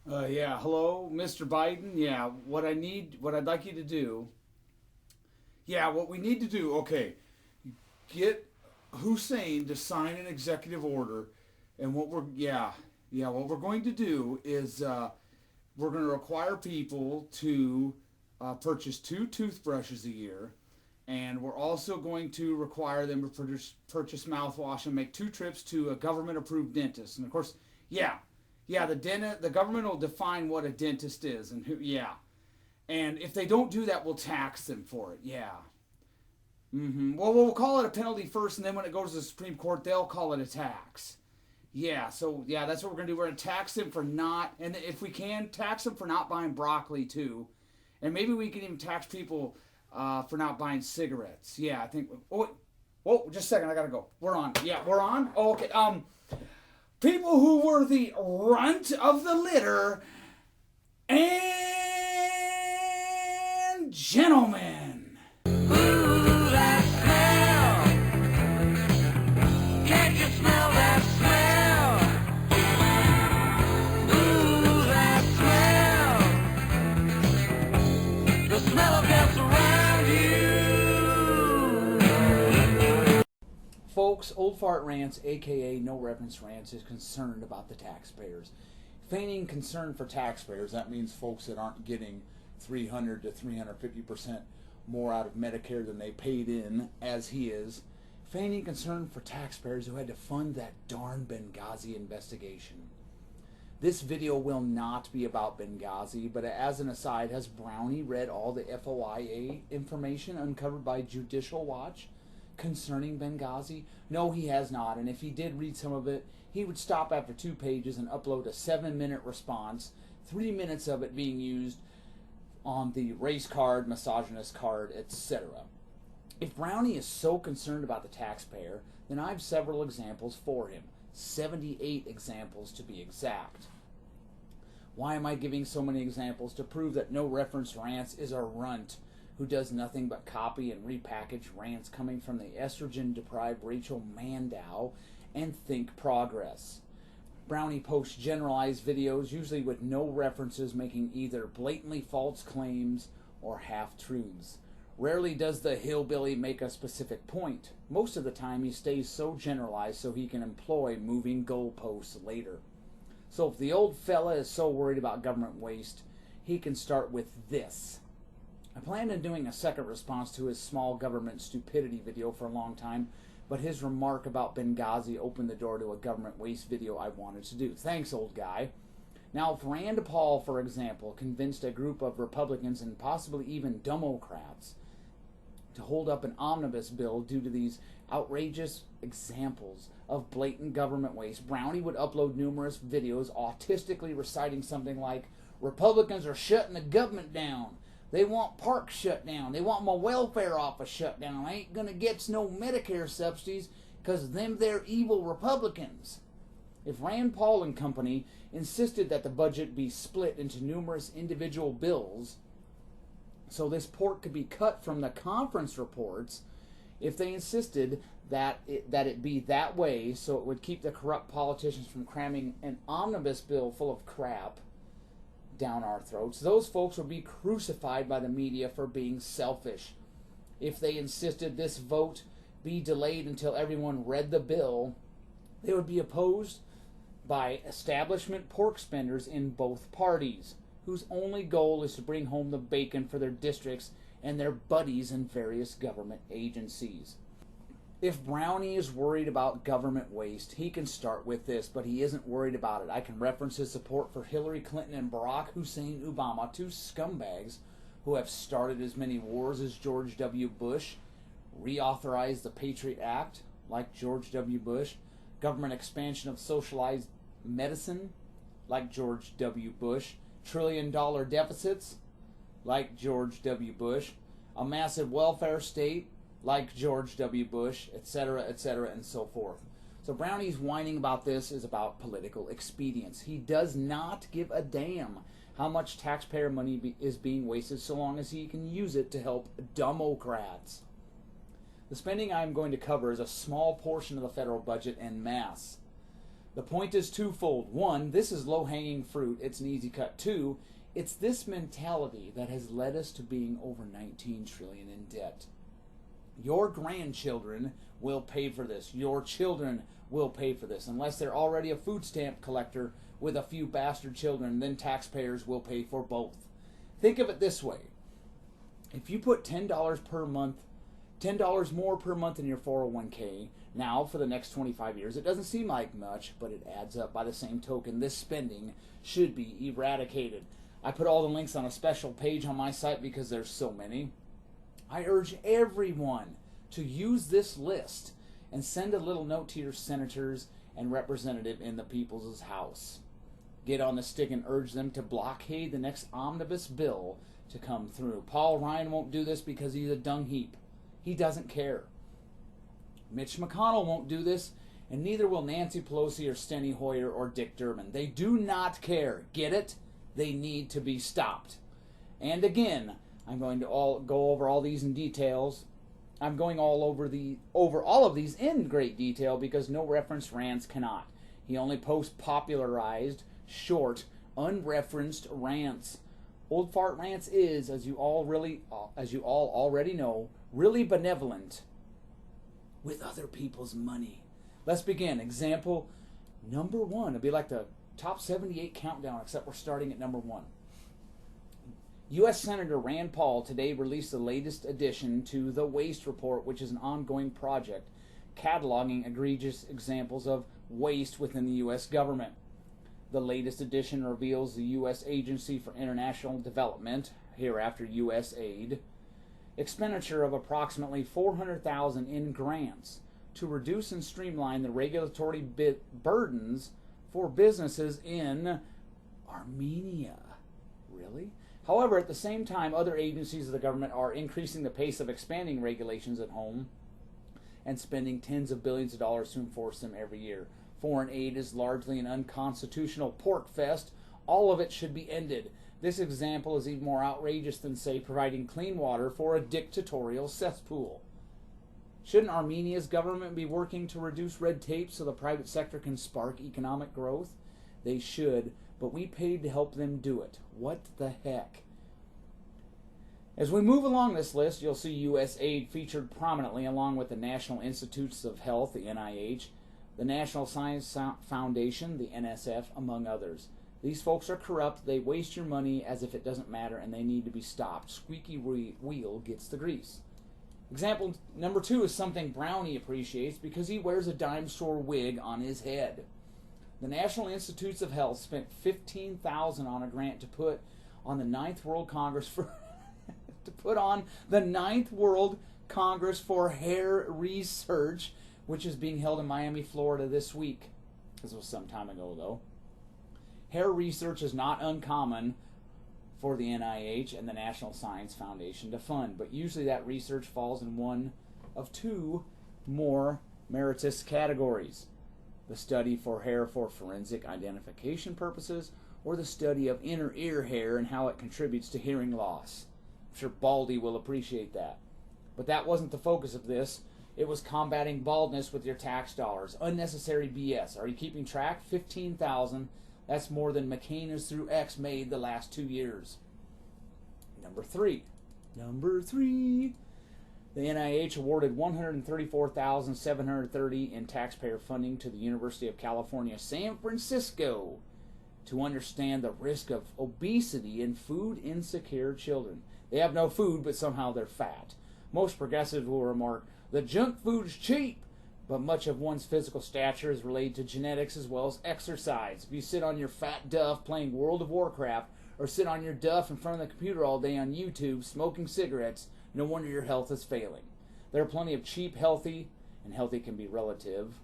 Yeah, hello, Mr. Biden. Yeah, what I'd like you to do. Yeah, what we need to do. Okay, get Hussein to sign an executive order, and what we're going to do is we're going to require people to purchase 2 toothbrushes a year, and we're also going to require them to purchase mouthwash and make 2 trips to a government-approved dentist. And of course, yeah, the government will define what a dentist is and who. Yeah, and if they don't do that, we'll tax them for it. Yeah. Well, we'll call it a penalty first, and then when it goes to the Supreme Court, they'll call it a tax. Yeah, so yeah, that's what we're gonna do. We're gonna tax them for not, and if we can, tax them for not buying broccoli too, and maybe we can even tax people for not buying cigarettes. Yeah, I think. Just a second, I gotta go. We're on. Yeah, we're on. Oh, okay. People who were the runt of the litter, and gentlemen. Ooh, that smell. Can't you smell that smell? Ooh, that smell. The smell of death around you. Folks, Old Fart Rants, aka No Reference Rants, is concerned about the taxpayers. Feigning concern for taxpayers, that means folks that aren't getting 300 to 350% more out of Medicare than they paid in, as he is. Feigning concern for taxpayers who had to fund that darn Benghazi investigation. This video will not be about Benghazi, but as an aside, has Brownie read all the FOIA information uncovered by Judicial Watch concerning Benghazi? No, he has not, and if he did read some of it, he would stop after 2 pages and upload a 7-minute response, 3 minutes of it being used on the race card, misogynist card, etc. If Brownie is so concerned about the taxpayer, then I have several examples for him. 78 examples to be exact. Why am I giving so many examples? To prove that No Reference Rants is a runt who does nothing but copy and repackage rants coming from the estrogen-deprived Rachel Maddow and Think Progress. Brownie posts generalized videos, usually with no references, making either blatantly false claims or half-truths. Rarely does the hillbilly make a specific point. Most of the time he stays so generalized so he can employ moving goalposts later. So if the old fella is so worried about government waste, he can start with this. I planned on doing a second response to his small government stupidity video for a long time, but his remark about Benghazi opened the door to a government waste video I wanted to do. Thanks, old guy. Now, if Rand Paul, for example, convinced a group of Republicans and possibly even Democrats to hold up an omnibus bill due to these outrageous examples of blatant government waste, Brownie would upload numerous videos autistically reciting something like, Republicans are shutting the government down. They want parks shut down. They want my welfare office shut down. I ain't gonna get no Medicare subsidies because them they're evil Republicans. If Rand Paul and company insisted that the budget be split into numerous individual bills, so this pork could be cut from the conference reports, if they insisted that it be that way so it would keep the corrupt politicians from cramming an omnibus bill full of crap down our throats, those folks would be crucified by the media for being selfish. If they insisted this vote be delayed until everyone read the bill, they would be opposed by establishment pork spenders in both parties, whose only goal is to bring home the bacon for their districts and their buddies in various government agencies. If Brownie is worried about government waste, he can start with this, but he isn't worried about it. I can reference his support for Hillary Clinton and Barack Hussein Obama, 2 scumbags who have started as many wars as George W. Bush, reauthorized the Patriot Act, like George W. Bush, government expansion of socialized medicine, like George W. Bush, trillion-dollar deficits, like George W. Bush, a massive welfare state, like George W. Bush, etc., and so forth. So Brownie's whining about this is about political expedience. He does not give a damn how much taxpayer money is being wasted so long as he can use it to help Democrats. The spending I'm going to cover is a small portion of the federal budget en masse. The point is twofold. One, this is low-hanging fruit. It's an easy cut. Two, it's this mentality that has led us to being over $19 trillion in debt. Your grandchildren will pay for this. Your children will pay for this. Unless they're already a food stamp collector with a few bastard children, then taxpayers will pay for both. Think of it this way. If you put $10 per month, $10 more per month in your 401k, now for the next 25 years, it doesn't seem like much, but it adds up. By the same token, this spending should be eradicated. I put all the links on a special page on my site because there's so many. I urge everyone to use this list and send a little note to your senators and representative in the people's house. Get on the stick and urge them to blockade the next omnibus bill to come through. Paul Ryan won't do this because he's a dung heap. He doesn't care. Mitch McConnell won't do this, and neither will Nancy Pelosi or Steny Hoyer or Dick Durbin. They do not care. Get it? They need to be stopped. And again, I'm going to go over all these in details. I'm going over all of these in great detail because No Reference Rants cannot. He only posts popularized, short, unreferenced rants. Old Fart Rants is, as you all already know, really benevolent with other people's money. Let's begin. Example number 1. It'll be like the top 78 countdown, except we're starting at number 1. U.S. Senator Rand Paul today released the latest addition to the Waste Report, which is an ongoing project cataloging egregious examples of waste within the U.S. government. The latest edition reveals the U.S. Agency for International Development, hereafter USAID, expenditure of approximately $400,000 in grants to reduce and streamline the regulatory burdens for businesses in Armenia. Really? However, at the same time, other agencies of the government are increasing the pace of expanding regulations at home and spending tens of billions of dollars to enforce them every year. Foreign aid is largely an unconstitutional pork fest. All of it should be ended. This example is even more outrageous than, say, providing clean water for a dictatorial cesspool. Shouldn't Armenia's government be working to reduce red tape so the private sector can spark economic growth? They should, but we paid to help them do it. What the heck? As we move along this list, you'll see USAID featured prominently along with the National Institutes of Health, the NIH, the National Science Foundation, the NSF, among others. These folks are corrupt, they waste your money as if it doesn't matter, and they need to be stopped. Squeaky wheel gets the grease. Example number 2 is something Brownie appreciates because he wears a dime store wig on his head. The National Institutes of Health spent $15,000 on a grant to put on the 9th World Congress for the 9th World Congress for Hair Research, which is being held in Miami, Florida this week. This was some time ago, though. Hair research is not uncommon for the NIH and the National Science Foundation to fund, but usually that research falls in one of 2 more meritorious categories: the study for hair for forensic identification purposes, or the study of inner ear hair and how it contributes to hearing loss. I'm sure Baldy will appreciate that. But that wasn't the focus of this. It was combating baldness with your tax dollars. Unnecessary BS. Are you keeping track? $15,000. That's more than McCain is through X made the last 2 years. Number 3. The NIH awarded $134,730 in taxpayer funding to the University of California, San Francisco to understand the risk of obesity in food-insecure children. They have no food, but somehow they're fat. Most progressives will remark, the junk food's cheap, but much of one's physical stature is related to genetics as well as exercise. If you sit on your fat duff playing World of Warcraft, or sit on your duff in front of the computer all day on YouTube smoking cigarettes, no wonder your health is failing. There are plenty of cheap, healthy, and healthy can be relative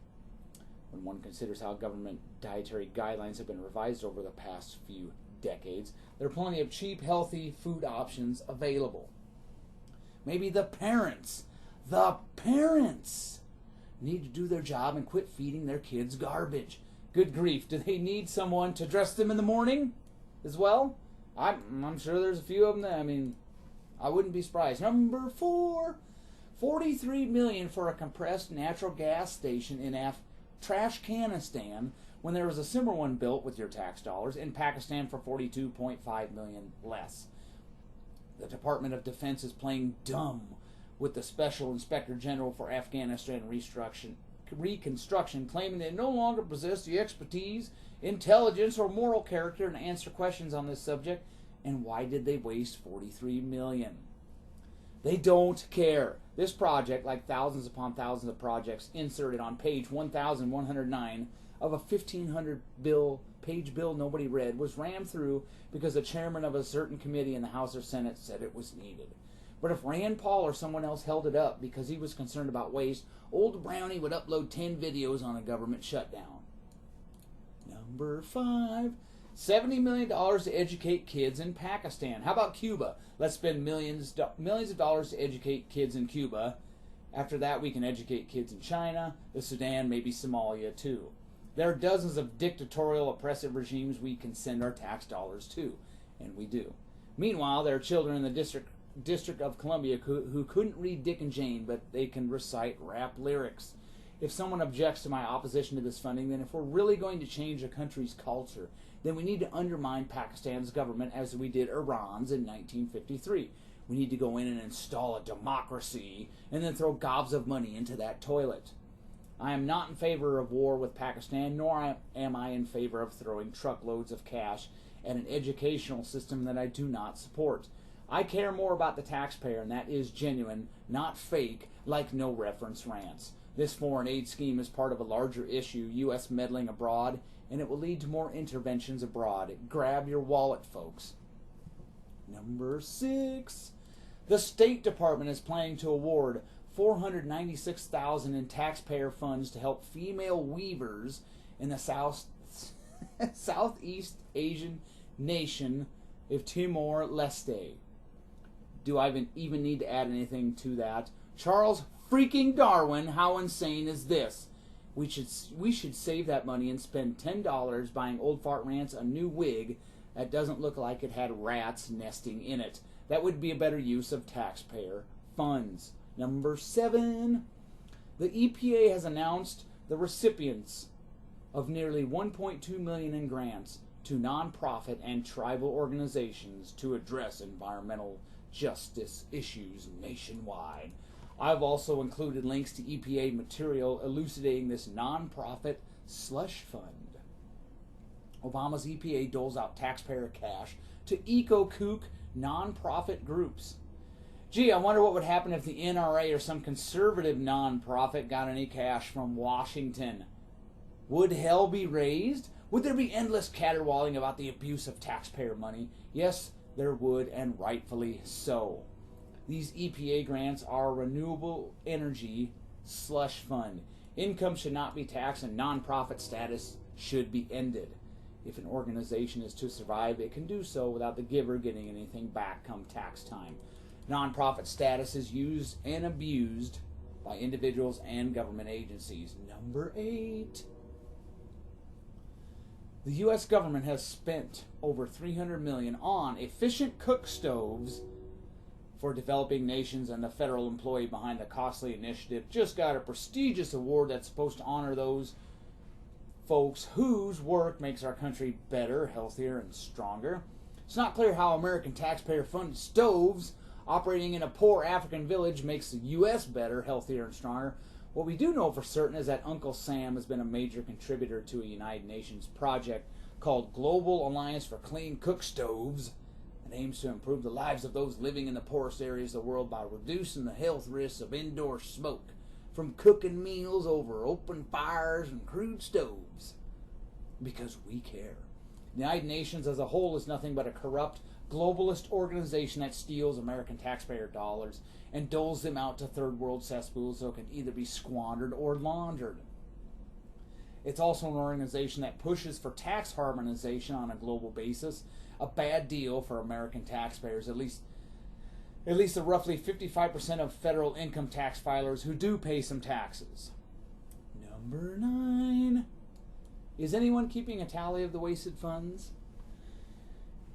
when one considers how government dietary guidelines have been revised over the past few decades. There are plenty of cheap, healthy food options available. Maybe the parents need to do their job and quit feeding their kids garbage. Good grief, do they need someone to dress them in the morning as well? I'm sure there's a few of them. I wouldn't be surprised. Number 4, $43 million for a compressed natural gas station in Trashcanistan, when there was a similar one built with your tax dollars in Pakistan for $42.5 million less. The Department of Defense is playing dumb with the Special Inspector General for Afghanistan Reconstruction, claiming they no longer possess the expertise, intelligence, or moral character to answer questions on this subject. And why did they waste $43 million? They don't care. This project, like thousands upon thousands of projects inserted on page 1109 of a 1,500-page bill nobody read, was rammed through because the chairman of a certain committee in the House or Senate said it was needed. But if Rand Paul or someone else held it up because he was concerned about waste, old Brownie would upload 10 videos on a government shutdown. Number 5. $70 million to educate kids in Pakistan. How about Cuba? Let's spend millions of dollars to educate kids in Cuba. After that, we can educate kids in China, the Sudan, maybe Somalia too. There are dozens of dictatorial, oppressive regimes we can send our tax dollars to, and we do. Meanwhile, there are children in the District of Columbia who couldn't read Dick and Jane, but they can recite rap lyrics. If someone objects to my opposition to this funding, then if we're really going to change a country's culture, then we need to undermine Pakistan's government as we did Iran's in 1953. We need to go in and install a democracy and then throw gobs of money into that toilet. I am not in favor of war with Pakistan, nor am I in favor of throwing truckloads of cash at an educational system that I do not support. I care more about the taxpayer, and that is genuine, not fake, like no reference rants. This foreign aid scheme is part of a larger issue, U.S. meddling abroad, and it will lead to more interventions abroad. Grab your wallet, folks. Number 6. The State Department is planning to award $496,000 in taxpayer funds to help female weavers in the Southeast Asian nation of Timor-Leste. Do I even need to add anything to that? Charles freaking Darwin, how insane is this? We should save that money and spend $10 buying Old Fart Rants a new wig that doesn't look like it had rats nesting in it. That would be a better use of taxpayer funds. Number 7. The EPA has announced the recipients of nearly $1.2 million in grants to nonprofit and tribal organizations to address environmental justice issues nationwide. I've also included links to EPA material elucidating this nonprofit slush fund. Obama's EPA doles out taxpayer cash to eco-kook nonprofit groups. Gee, I wonder what would happen if the NRA or some conservative nonprofit got any cash from Washington. Would hell be raised? Would there be endless caterwauling about the abuse of taxpayer money? Yes, there would, and rightfully so. These EPA grants are a renewable energy slush fund. Income should not be taxed, and nonprofit status should be ended. If an organization is to survive, it can do so without the giver getting anything back come tax time. Nonprofit status is used and abused by individuals and government agencies. Number 8. The U.S. government has spent over $300 million on efficient cook stoves for developing nations, and the federal employee behind the costly initiative just got a prestigious award that's supposed to honor those folks whose work makes our country better, healthier, and stronger. It's not clear how American taxpayer-funded stoves operating in a poor African village makes the U.S. better, healthier, and stronger. What we do know for certain is that Uncle Sam has been a major contributor to a United Nations project called Global Alliance for Clean Cook Stoves. It aims to improve the lives of those living in the poorest areas of the world by reducing the health risks of indoor smoke from cooking meals over open fires and crude stoves. Because we care. The United Nations as a whole is nothing but a corrupt, globalist organization that steals American taxpayer dollars and doles them out to third world cesspools so it can either be squandered or laundered. It's also an organization that pushes for tax harmonization on a global basis, a bad deal for American taxpayers, at least the roughly 55% of federal income tax filers who do pay some taxes. Number 9. Is anyone keeping a tally of the wasted funds?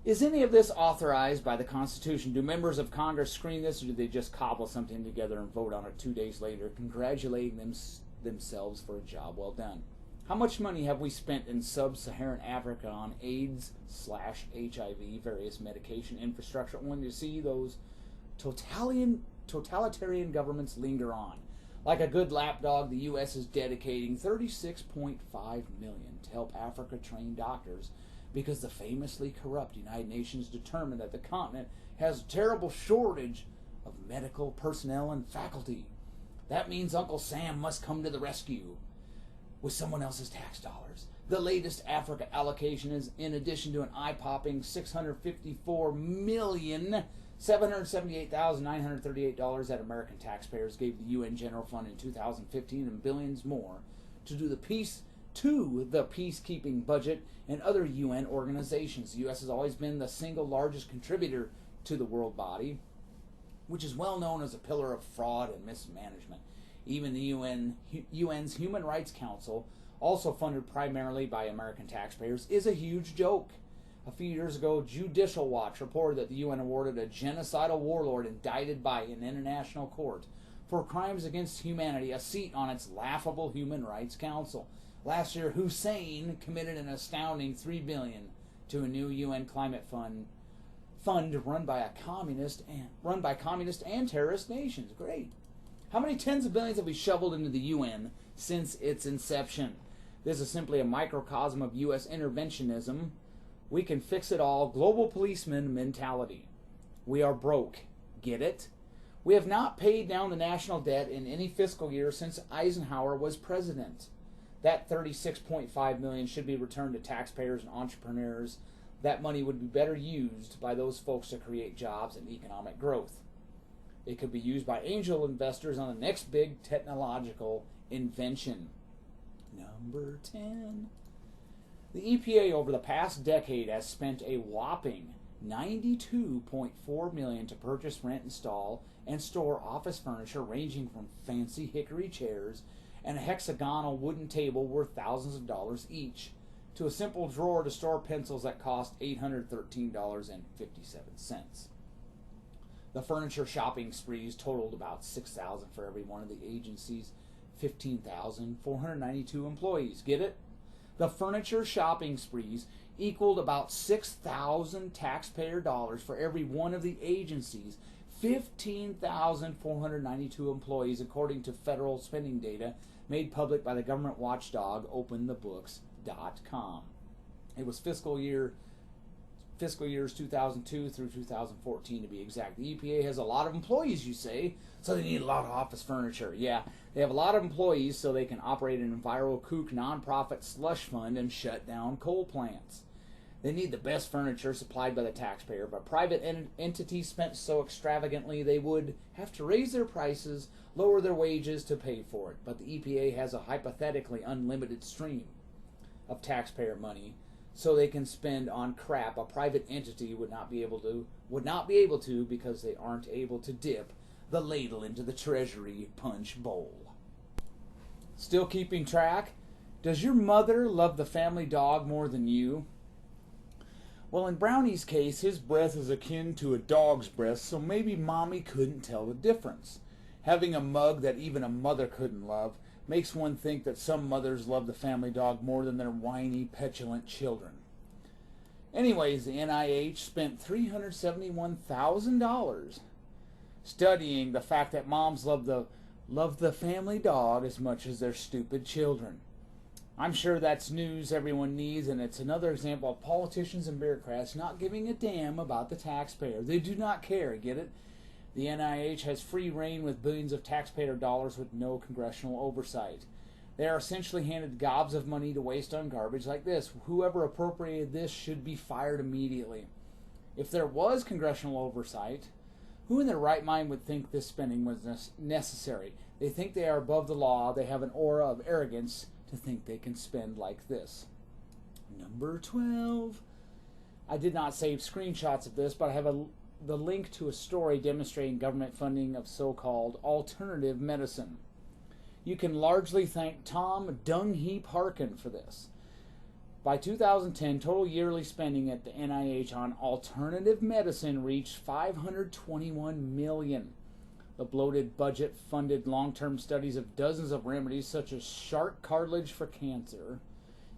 Is any of this authorized by the Constitution? Do members of Congress screen this, or do they just cobble something together and vote on it 2 days later, congratulating themselves for a job well done? How much money have we spent in sub-Saharan Africa on AIDS/HIV, various medication infrastructure, when you see those totalitarian governments linger on? Like a good lapdog, the U.S. is dedicating $36.5 million to help Africa train doctors because the famously corrupt United Nations determined that the continent has a terrible shortage of medical personnel and faculty. That means Uncle Sam must come to the rescue with someone else's tax dollars. The latest Africa allocation is, in addition to an eye-popping $654,778,938 that American taxpayers gave the UN General Fund in 2015 and billions more to the peacekeeping budget and other UN organizations. The U.S. has always been the single largest contributor to the world body, which is well known as a pillar of fraud and mismanagement. Even the UN's Human Rights Council, also funded primarily by American taxpayers, is a huge joke. A few years ago, Judicial Watch reported that the UN awarded a genocidal warlord indicted by an international court for crimes against humanity a seat on its laughable Human Rights Council. Last year, Hussein committed an astounding $3 billion to a new UN climate fund run by communist and terrorist nations. Great. How many tens of billions have we shoveled into the UN since its inception? This is simply a microcosm of U.S. interventionism. We can fix it all. Global policeman mentality. We are broke. Get it? We have not paid down the national debt in any fiscal year since Eisenhower was president. That $36.5 million should be returned to taxpayers and entrepreneurs. That money would be better used by those folks to create jobs and economic growth. It could be used by angel investors on the next big technological invention. Number 10. The EPA over the past decade has spent a whopping $92.4 million to purchase, rent, install, and store office furniture ranging from fancy hickory chairs and a hexagonal wooden table worth thousands of dollars each, to a simple drawer to store pencils that cost $813.57. The furniture shopping sprees totaled about $6,000 for every one of the agency's 15,492 employees. Get it? The furniture shopping sprees equaled about 6,000 taxpayer dollars for every one of the agency's 15,492 employees, according to federal spending data made public by the government watchdog OpenTheBooks.com. It was fiscal years 2002 through 2014 to be exact. The EPA has a lot of employees, you say, so they need a lot of office furniture. Yeah, they have a lot of employees so they can operate an EnviroKook nonprofit slush fund and shut down coal plants. They need the best furniture supplied by the taxpayer, but private entities spent so extravagantly they would have to raise their prices, lower their wages to pay for it. But the EPA has a hypothetically unlimited stream of taxpayer money, so they can spend on crap a private entity would not be able to because they aren't able to dip the ladle into the treasury punch bowl. Still keeping track? Does your mother love the family dog more than you? Well, in Brownie's case, his breath is akin to a dog's breath, so maybe Mommy couldn't tell the difference. Having a mug that even a mother couldn't love makes one think that some mothers love the family dog more than their whiny, petulant children. Anyways, the NIH spent $371,000 studying the fact that moms love the family dog as much as their stupid children. I'm sure that's news everyone needs, and it's another example of politicians and bureaucrats not giving a damn about the taxpayer. They do not care, get it? The NIH has free reign with billions of taxpayer dollars with no congressional oversight. They are essentially handed gobs of money to waste on garbage like this. Whoever appropriated this should be fired immediately. If there was congressional oversight, who in their right mind would think this spending was necessary? They think they are above the law. They have an aura of arrogance to think they can spend like this. Number 12. I did not save screenshots of this, but I have the link to a story demonstrating government funding of so-called alternative medicine. You can largely thank Tom Dungheap Harkin for this. By 2010, total yearly spending at the NIH on alternative medicine reached $521 million. The bloated budget funded long-term studies of dozens of remedies such as shark cartilage for cancer,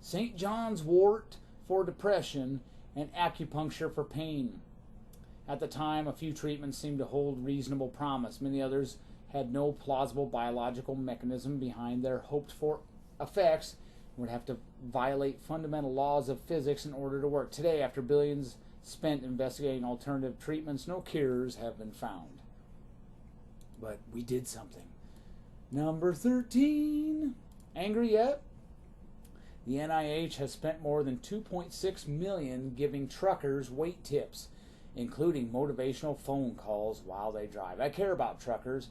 St. John's wort for depression, and acupuncture for pain. At the time, a few treatments seemed to hold reasonable promise. Many others had no plausible biological mechanism behind their hoped-for effects and would have to violate fundamental laws of physics in order to work. Today, after billions spent investigating alternative treatments, no cures have been found. But we did something. Number 13. Angry yet? The NIH has spent more than $2.6 million giving truckers weight tips, including motivational phone calls while they drive. I care about truckers,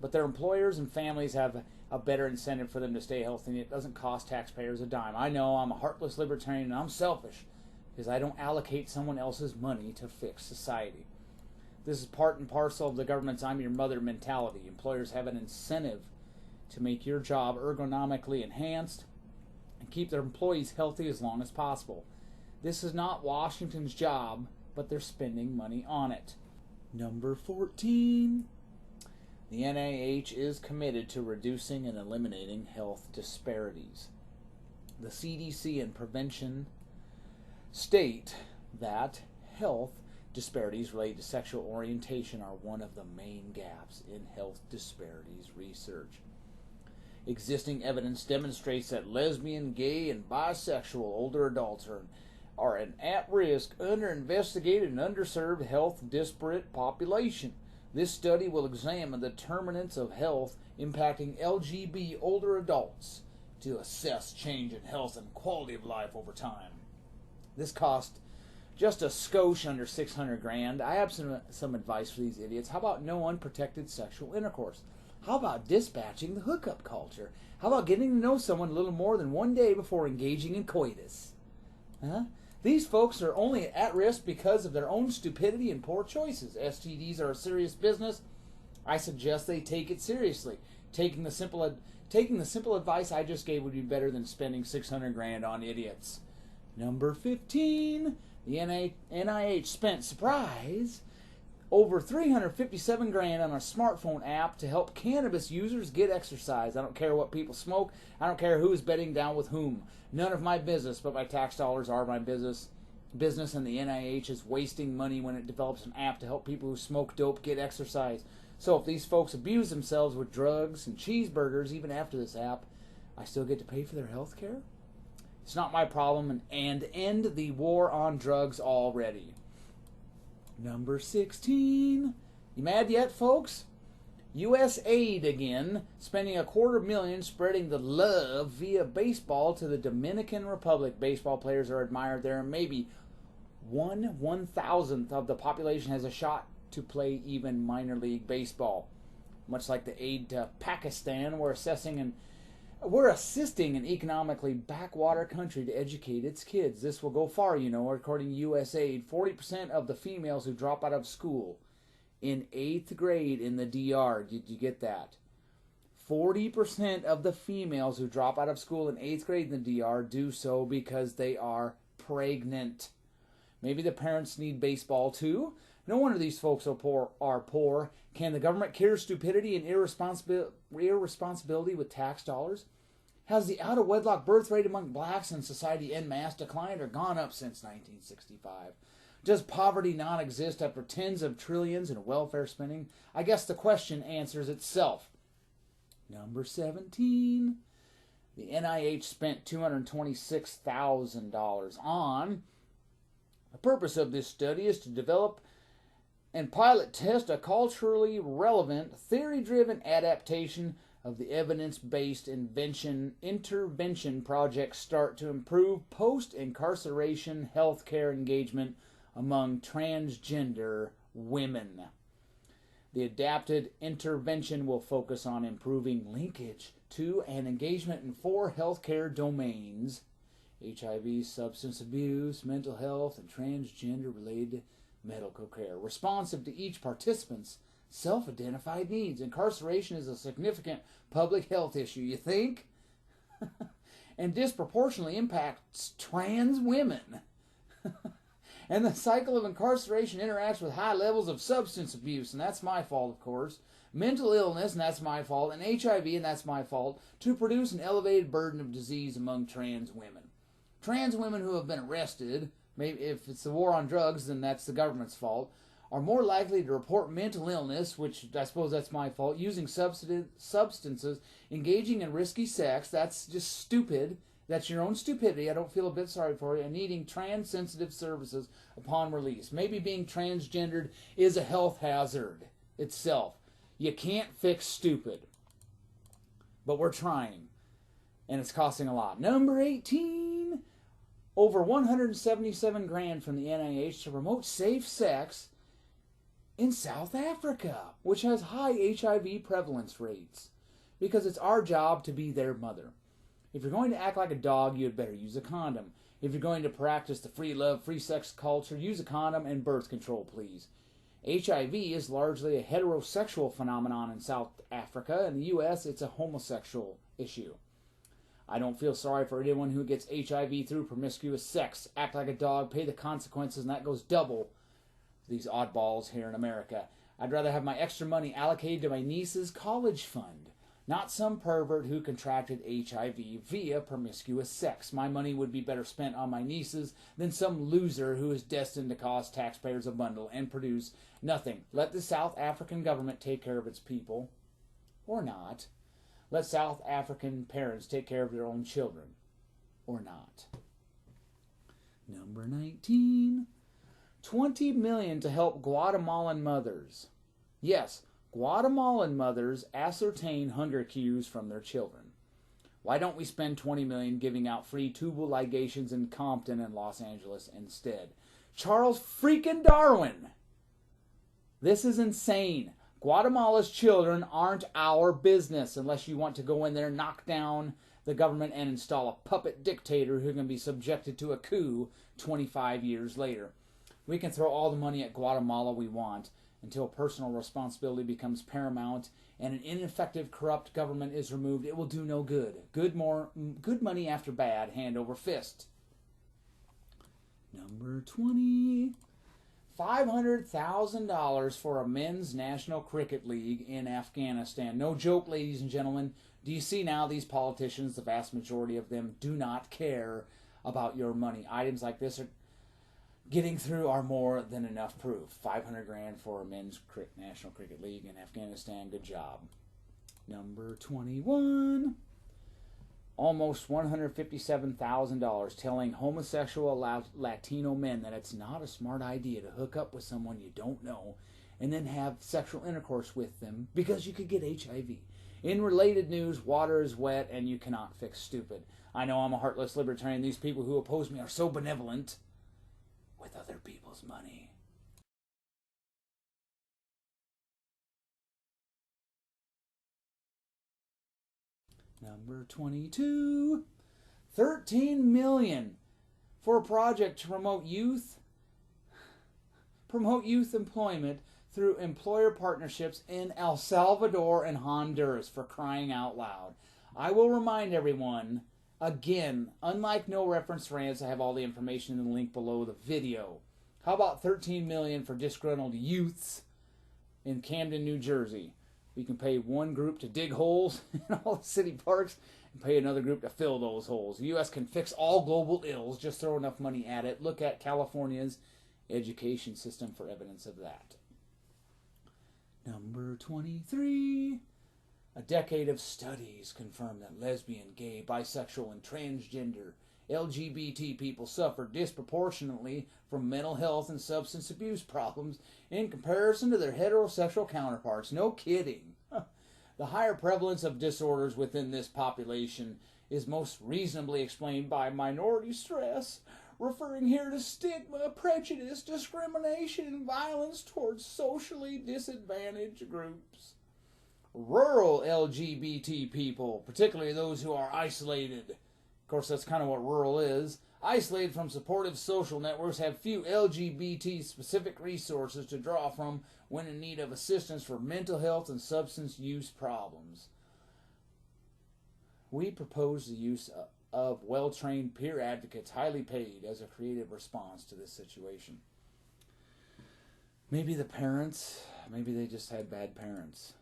but their employers and families have a better incentive for them to stay healthy, and it doesn't cost taxpayers a dime. I know I'm a heartless libertarian, and I'm selfish because I don't allocate someone else's money to fix society. This is part and parcel of the government's I'm your mother mentality. Employers have an incentive to make your job ergonomically enhanced and keep their employees healthy as long as possible. This is not Washington's job, but they're spending money on it. Number 14. The NIH is committed to reducing and eliminating health disparities. The CDC and prevention state that health disparities related to sexual orientation are one of the main gaps in health disparities research. Existing evidence demonstrates that lesbian, gay, and bisexual older adults are an at-risk, under-investigated, and underserved health disparate population. This study will examine the determinants of health impacting LGB older adults to assess change in health and quality of life over time. This cost just a skosh under $600,000. I have some advice for these idiots. How about no unprotected sexual intercourse? How about dispatching the hookup culture? How about getting to know someone a little more than one day before engaging in coitus? Huh? These folks are only at risk because of their own stupidity and poor choices. STDs are a serious business. I suggest they take it seriously. Taking the simple advice I just gave would be better than spending $600,000 on idiots. Number 15. The NIH spent, surprise, over $357,000 on a smartphone app to help cannabis users get exercise. I don't care what people smoke. I don't care who's bedding down with whom. None of my business, but my tax dollars are my business, and the NIH is wasting money when it develops an app to help people who smoke dope get exercise. So if these folks abuse themselves with drugs and cheeseburgers, even after this app, I still get to pay for their health care? It's not my problem, and end the war on drugs already. Number 16. You mad yet, folks? U.S. aid again, spending $250,000 spreading the love via baseball to the Dominican Republic. Baseball players are admired there, and maybe 1/1000th of the population has a shot to play even minor league baseball. Much like the aid to Pakistan, we're assisting an economically backwater country to educate its kids. This will go far, according to USAID. 40% of the females who drop out of school in 8th grade in the DR, did you get that? 40% of the females who drop out of school in 8th grade in the DR do so because they are pregnant. Maybe the parents need baseball too. No wonder these folks are poor. Can the government cure stupidity and irresponsibility with tax dollars? Has the out-of-wedlock birth rate among blacks in society en masse declined or gone up since 1965? Does poverty not exist after tens of trillions in welfare spending? I guess the question answers itself. Number 17. The NIH spent $226,000 on. The purpose of this study is to develop and pilot test a culturally relevant, theory-driven adaptation of the evidence-based intervention project START to improve post-incarceration healthcare engagement among transgender women. The adapted intervention will focus on improving linkage to and engagement in 4 healthcare domains: HIV, substance abuse, mental health, and transgender-related medical care, responsive to each participant's self-identified needs. Incarceration is a significant public health issue, you think? And disproportionately impacts trans women. And the cycle of incarceration interacts with high levels of substance abuse, and that's my fault, of course. Mental illness, and that's my fault. And HIV, and that's my fault, to produce an elevated burden of disease among trans women. Trans women who have been arrested, maybe if it's the war on drugs, then that's the government's fault, are more likely to report mental illness, which I suppose that's my fault, using substances, engaging in risky sex, that's just stupid. That's your own stupidity. I don't feel a bit sorry for you. And needing trans-sensitive services upon release. Maybe being transgendered is a health hazard itself. You can't fix stupid. But we're trying. And it's costing a lot. Number 18. Over $177,000 from the NIH to promote safe sex in South Africa, which has high HIV prevalence rates. Because it's our job to be their mother. If you're going to act like a dog, you had better use a condom. If you're going to practice the free love, free sex culture, use a condom and birth control, please. HIV is largely a heterosexual phenomenon in South Africa. In the U.S., it's a homosexual issue. I don't feel sorry for anyone who gets HIV through promiscuous sex. Act like a dog, pay the consequences, and that goes double for these oddballs here in America. I'd rather have my extra money allocated to my niece's college fund. Not some pervert who contracted HIV via promiscuous sex. My money would be better spent on my nieces than some loser who is destined to cost taxpayers a bundle and produce nothing. Let the South African government take care of its people. Or not. Let South African parents take care of their own children. Or not. Number 19. $20 million to help Guatemalan mothers. Yes, Guatemalan mothers ascertain hunger cues from their children. Why don't we spend $20 million giving out free tubal ligations in Compton and Los Angeles instead? Charles freaking Darwin! This is insane. Guatemala's children aren't our business unless you want to go in there, knock down the government, and install a puppet dictator who can be subjected to a coup 25 years later. We can throw all the money at Guatemala we want, until personal responsibility becomes paramount and an ineffective, corrupt government is removed. It will do no good. Good money after bad, hand over fist. Number 20. $500,000 for a men's national cricket league in Afghanistan. No joke, ladies and gentlemen. Do you see now these politicians, the vast majority of them, do not care about your money. Items like this are getting through are more than enough proof. $500,000 for a men's national cricket league in Afghanistan. Good job. Number 21. Almost $157,000 telling homosexual Latino men that it's not a smart idea to hook up with someone you don't know and then have sexual intercourse with them because you could get HIV. In related news, water is wet and you cannot fix stupid. I know I'm a heartless libertarian. These people who oppose me are so benevolent with other people's money. Number 22. $13 million for a project to promote youth employment through employer partnerships in El Salvador and Honduras, for crying out loud. I will remind everyone, again, unlike No Reference Rants, I have all the information in the link below the video. How about $13 million for disgruntled youths in Camden, New Jersey? We can pay one group to dig holes in all the city parks and pay another group to fill those holes. The U.S. can fix all global ills, just throw enough money at it. Look at California's education system for evidence of that. Number 23. A decade of studies confirm that lesbian, gay, bisexual, and transgender LGBT people suffer disproportionately from mental health and substance abuse problems in comparison to their heterosexual counterparts. No kidding. The higher prevalence of disorders within this population is most reasonably explained by minority stress, referring here to stigma, prejudice, discrimination, and violence towards socially disadvantaged groups. Rural LGBT people, particularly those who are isolated. Of course, that's kind of what rural is. Isolated from supportive social networks, have few LGBT-specific resources to draw from when in need of assistance for mental health and substance use problems. We propose the use of well-trained peer advocates highly paid as a creative response to this situation. Maybe the parents, maybe they just had bad parents.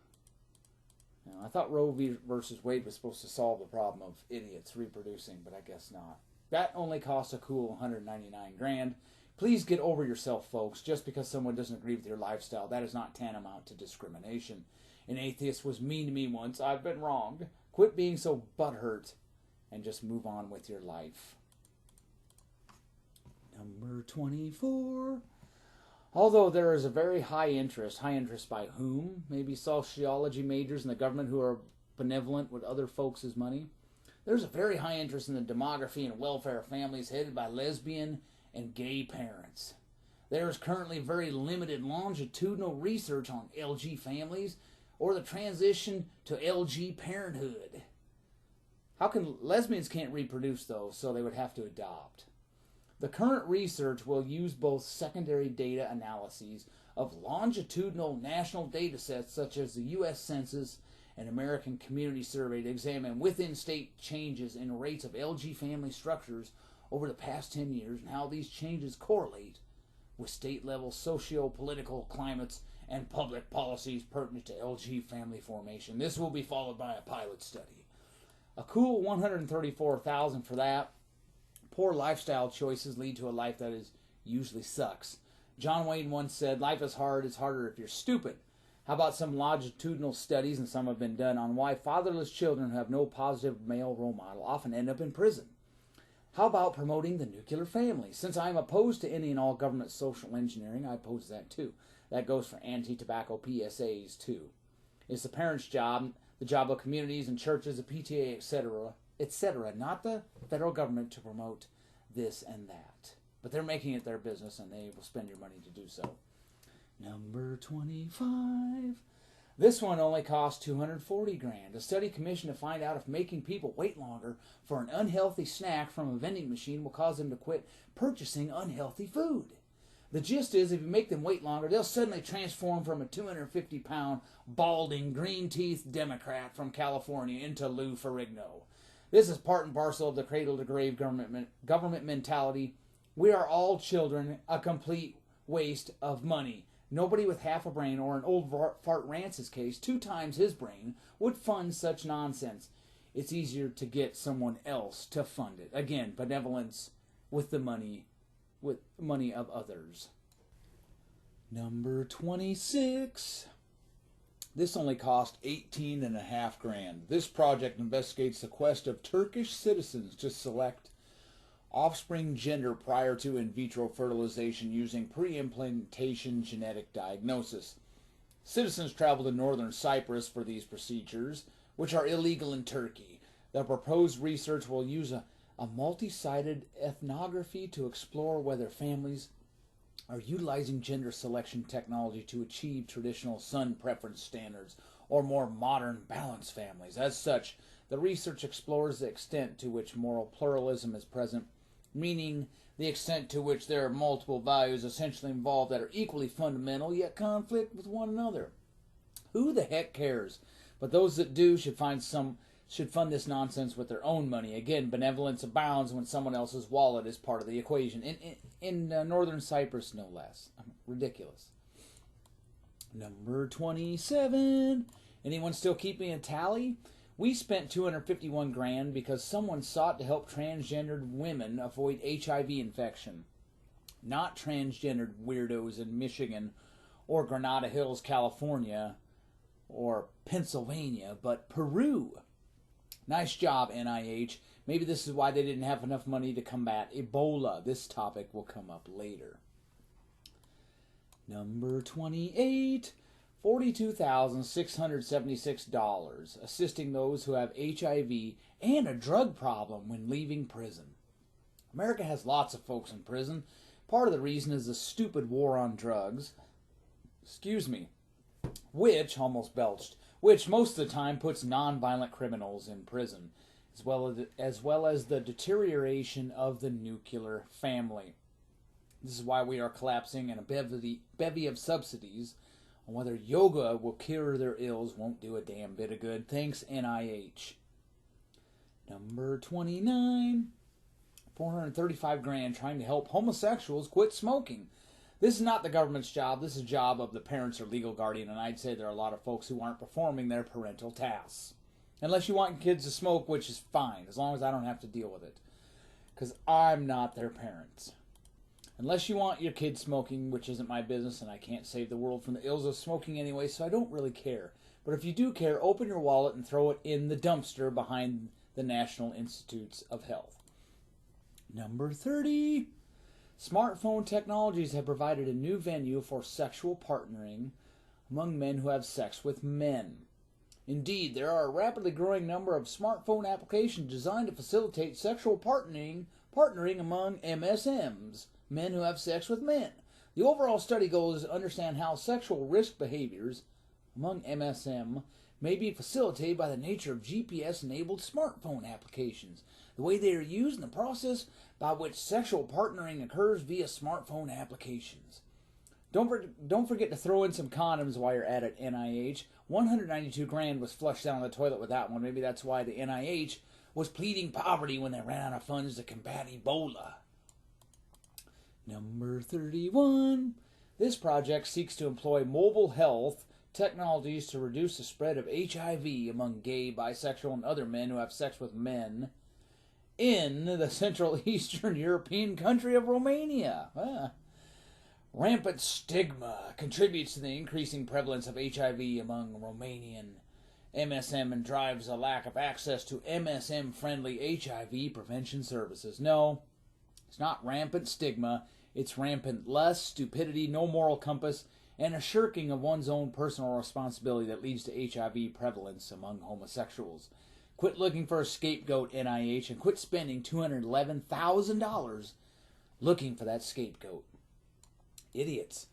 I thought Roe versus Wade was supposed to solve the problem of idiots reproducing, but I guess not. That only cost a cool $199,000. Please get over yourself, folks. Just because someone doesn't agree with your lifestyle, that is not tantamount to discrimination. An atheist was mean to me once. I've been wronged. Quit being so butthurt and just move on with your life. Number 24. Although there is a very high interest by whom? Maybe sociology majors in the government who are benevolent with other folks' money. There's a very high interest in the demography and welfare of families headed by lesbian and gay parents. There is currently very limited longitudinal research on LG families or the transition to LG parenthood. How can lesbians can't reproduce though, so they would have to adopt. The current research will use both secondary data analyses of longitudinal national data sets such as the U.S. Census and American Community Survey to examine within-state changes in rates of LG family structures over the past 10 years and how these changes correlate with state-level socio-political climates and public policies pertinent to LG family formation. This will be followed by a pilot study. A cool $134,000 for that. Poor lifestyle choices lead to a life that is usually sucks. John Wayne once said, life is hard, it's harder if you're stupid. How about some longitudinal studies, and some have been done, on why fatherless children who have no positive male role model often end up in prison? How about promoting the nuclear family? Since I am opposed to any and all government social engineering, I oppose that too. That goes for anti-tobacco PSAs too. It's the parents' job, the job of communities and churches, the PTA, etc., not the federal government to promote this and that. But they're making it their business, and they will spend your money to do so. Number 25. This one only cost $240,000. A study commissioned to find out if making people wait longer for an unhealthy snack from a vending machine will cause them to quit purchasing unhealthy food. The gist is, if you make them wait longer, they'll suddenly transform from a 250-pound, balding, green-teethed Democrat from California into Lou Ferrigno. This is part and parcel of the cradle-to-grave government mentality. We are all children, a complete waste of money. Nobody with half a brain, or in old Fart Rants' case, 2 times his brain, would fund such nonsense. It's easier to get someone else to fund it. Again, benevolence with the money of others. Number 26. This only cost $18,500. This project investigates the quest of Turkish citizens to select offspring gender prior to in vitro fertilization using pre-implantation genetic diagnosis. Citizens travel to northern Cyprus for these procedures, which are illegal in Turkey. The proposed research will use a multi-sided ethnography to explore whether families are utilizing gender selection technology to achieve traditional son preference standards or more modern balanced families. As such, the research explores the extent to which moral pluralism is present, meaning the extent to which there are multiple values essentially involved that are equally fundamental yet conflict with one another. Who the heck cares? But those that do should fund this nonsense with their own money. Again, benevolence abounds when someone else's wallet is part of the equation. In northern Cyprus, no less. Ridiculous. Number 27. Anyone still keeping a tally? We spent $251,000 because someone sought to help transgendered women avoid HIV infection. Not transgendered weirdos in Michigan or Granada Hills, California, or Pennsylvania, but Peru. Nice job, NIH. Maybe this is why they didn't have enough money to combat Ebola. This topic will come up later. Number 28. $42,676, assisting those who have HIV and a drug problem when leaving prison. America has lots of folks in prison. Part of the reason is the stupid war on drugs. Which most of the time puts non-violent criminals in prison, as well as the deterioration of the nuclear family. This is why we are collapsing, and a bevy of subsidies on whether yoga will cure their ills won't do a damn bit of good. Thanks, NIH. Number 29, 435 grand trying to help homosexuals quit smoking. This is not the government's job. This is a job of the parents or legal guardian, and I'd say there are a lot of folks who aren't performing their parental tasks. Unless you want kids to smoke, which is fine, as long as I don't have to deal with it. Because I'm not their parent. Unless you want your kids smoking, which isn't my business, and I can't save the world from the ills of smoking anyway, so I don't really care. But if you do care, open your wallet and throw it in the dumpster behind the National Institutes of Health. Number 30. Smartphone technologies have provided a new venue for sexual partnering among men who have sex with men. Indeed, there are a rapidly growing number of smartphone applications designed to facilitate sexual partnering among MSMs, men who have sex with men. The overall study goal is to understand how sexual risk behaviors among MSM may be facilitated by the nature of GPS-enabled smartphone applications, the way they are used, and the process by which sexual partnering occurs via smartphone applications. Don't forget to throw in some condoms while you're at it, NIH. 192 grand was flushed down the toilet with that one. Maybe that's why the NIH was pleading poverty when they ran out of funds to combat Ebola. Number 31. This project seeks to employ mobile health technologies to reduce the spread of HIV among gay, bisexual, and other men who have sex with men in the Central Eastern European country of Romania. Rampant stigma contributes to the increasing prevalence of HIV among Romanian MSM and drives a lack of access to MSM-friendly HIV prevention services. No, it's not rampant stigma. It's rampant lust, stupidity, no moral compass, and a shirking of one's own personal responsibility that leads to HIV prevalence among homosexuals. Quit looking for a scapegoat, NIH, and quit spending $211,000 looking for that scapegoat. Idiots.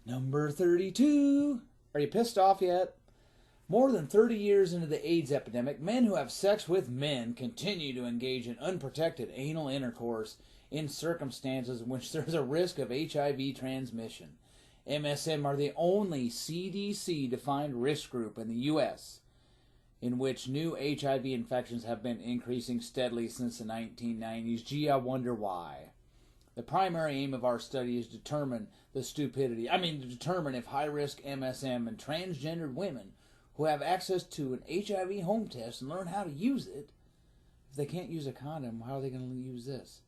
Number 32. Are you pissed off yet? More than 30 years into the AIDS epidemic, men who have sex with men continue to engage in unprotected anal intercourse in circumstances in which there's a risk of HIV transmission. MSM are the only CDC-defined risk group in the U.S. in which new HIV infections have been increasing steadily since the 1990s. Gee, I wonder why. The primary aim of our study is to determine if high-risk MSM and transgendered women who have access to an HIV home test and learn how to use it. If they can't use a condom, how are they going to use this?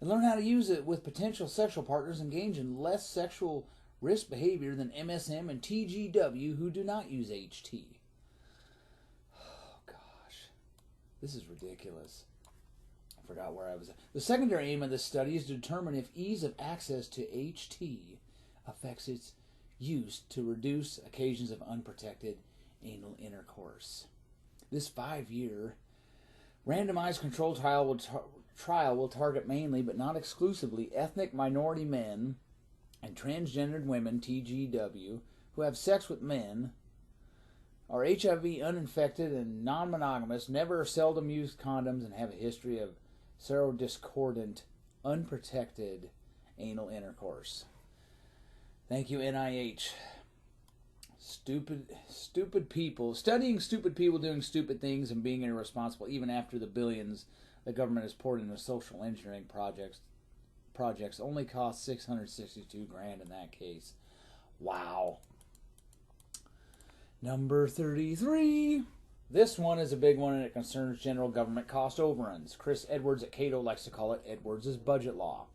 And learn how to use it with potential sexual partners engaged in less sexual risk behavior than MSM and TGW who do not use HT. Oh, gosh. This is ridiculous. I forgot where I was at. The secondary aim of this study is to determine if ease of access to HT affects its use to reduce occasions of unprotected anal intercourse. This 5-year randomized controlled trial will target mainly, but not exclusively, ethnic minority men and transgendered women, TGW, who have sex with men, are HIV uninfected and non-monogamous, never or seldom use condoms, and have a history of serodiscordant, unprotected anal intercourse. Thank you, NIH. Stupid people. Studying stupid people doing stupid things and being irresponsible even after the billions the government has poured into social engineering projects only cost $662 grand in that case. Wow. Number 33. This one is a big one, and it concerns general government cost overruns. Chris Edwards at Cato likes to call it Edwards' budget law.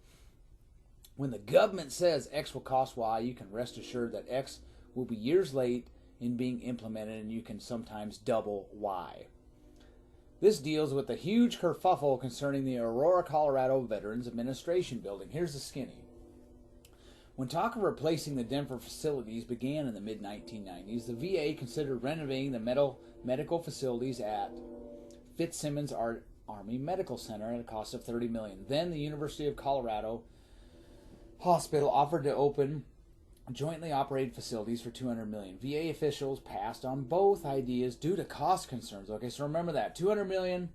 When the government says X will cost Y, you can rest assured that X will be years late in being implemented, and you can sometimes double Y. This deals with the huge kerfuffle concerning the Aurora, Colorado Veterans Administration building. Here's the skinny. When talk of replacing the Denver facilities began in the mid-1990s, the VA considered renovating the medical facilities at Fitzsimmons Army Medical Center at a cost of $30 million. Then the University of Colorado Hospital offered to open jointly operated facilities for $200 million. VA officials passed on both ideas due to cost concerns. Okay, so remember that. $200 million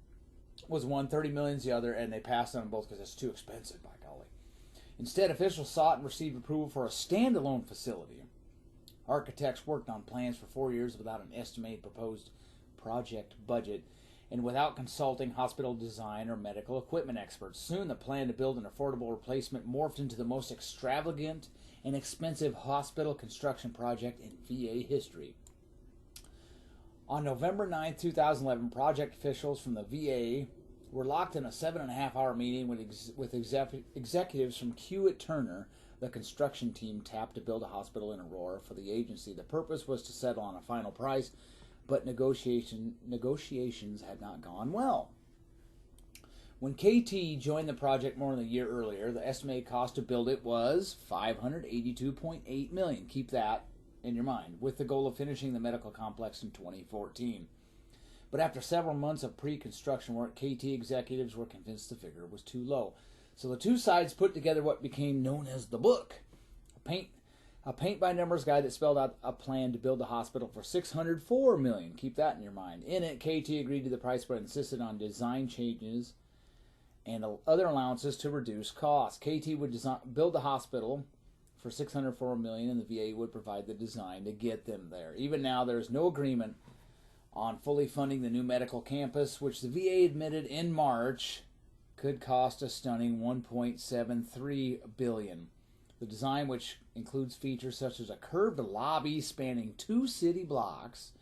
was one, $30 million is the other, and they passed on them both because it's too expensive, by golly. Instead, officials sought and received approval for a standalone facility. Architects worked on plans for 4 years without an estimated proposed project budget, and without consulting hospital design or medical equipment experts. Soon, the plan to build an affordable replacement morphed into the most extravagant and expensive hospital construction project in VA history. On November 9, 2011, project officials from the VA were locked in a 7.5-hour meeting with executives from Hewitt-Turner, the construction team tapped to build a hospital in Aurora for the agency. The purpose was to settle on a final price, but negotiations had not gone well. When KT joined the project more than a year earlier, the estimated cost to build it was $582.8 million. Keep that in your mind, with the goal of finishing the medical complex in 2014. But after several months of pre-construction work, KT executives were convinced the figure was too low. So the two sides put together what became known as the book, a paint-by-numbers guide that spelled out a plan to build a hospital for $604 million. Keep that in your mind. In it, KT agreed to the price but insisted on design changes and other allowances to reduce costs. KT would build the hospital for $604 million, and the VA would provide the design to get them there. Even now, there is no agreement on fully funding the new medical campus, which the VA admitted in March could cost a stunning $1.73 billion. The design, which includes features such as a curved lobby spanning 2 city blocks,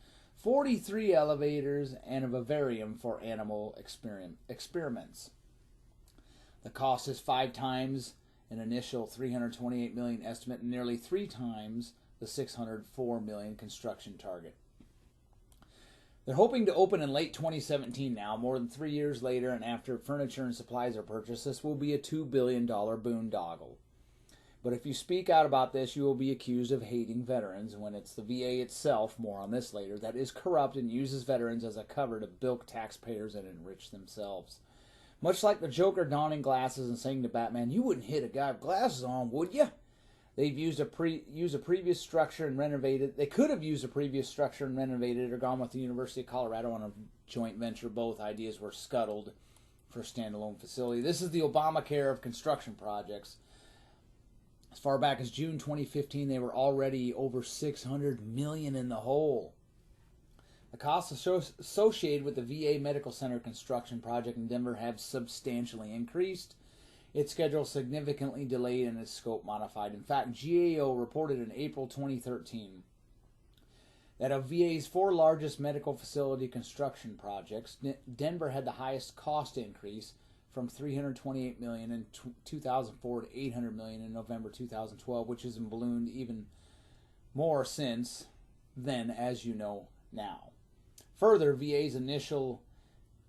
43 elevators, and a vivarium for animal experiments. The cost is 5 times an initial $328 million estimate and nearly 3 times the $604 million construction target. They're hoping to open in late 2017 now, more than 3 years later, and after furniture and supplies are purchased, this will be a $2 billion boondoggle. But if you speak out about this, you will be accused of hating veterans, when it's the VA itself, more on this later, that is corrupt and uses veterans as a cover to bilk taxpayers and enrich themselves. Much like the Joker donning glasses and saying to Batman, "You wouldn't hit a guy with glasses on, would you?" They've used a previous structure and renovated. They could have used a previous structure and renovated it, or gone with the University of Colorado on a joint venture. Both ideas were scuttled for a standalone facility. This is the Obamacare of construction projects. As far back as June 2015, they were already over $600 million in the hole. The costs associated with the VA Medical Center construction project in Denver have substantially increased. Its schedule significantly delayed and its scope modified. In fact, GAO reported in April 2013 that of VA's 4 largest medical facility construction projects, Denver had the highest cost increase, from $328 million in 2004 to $800 million in November 2012, which has ballooned even more since then, as you know now. Further, VA's initial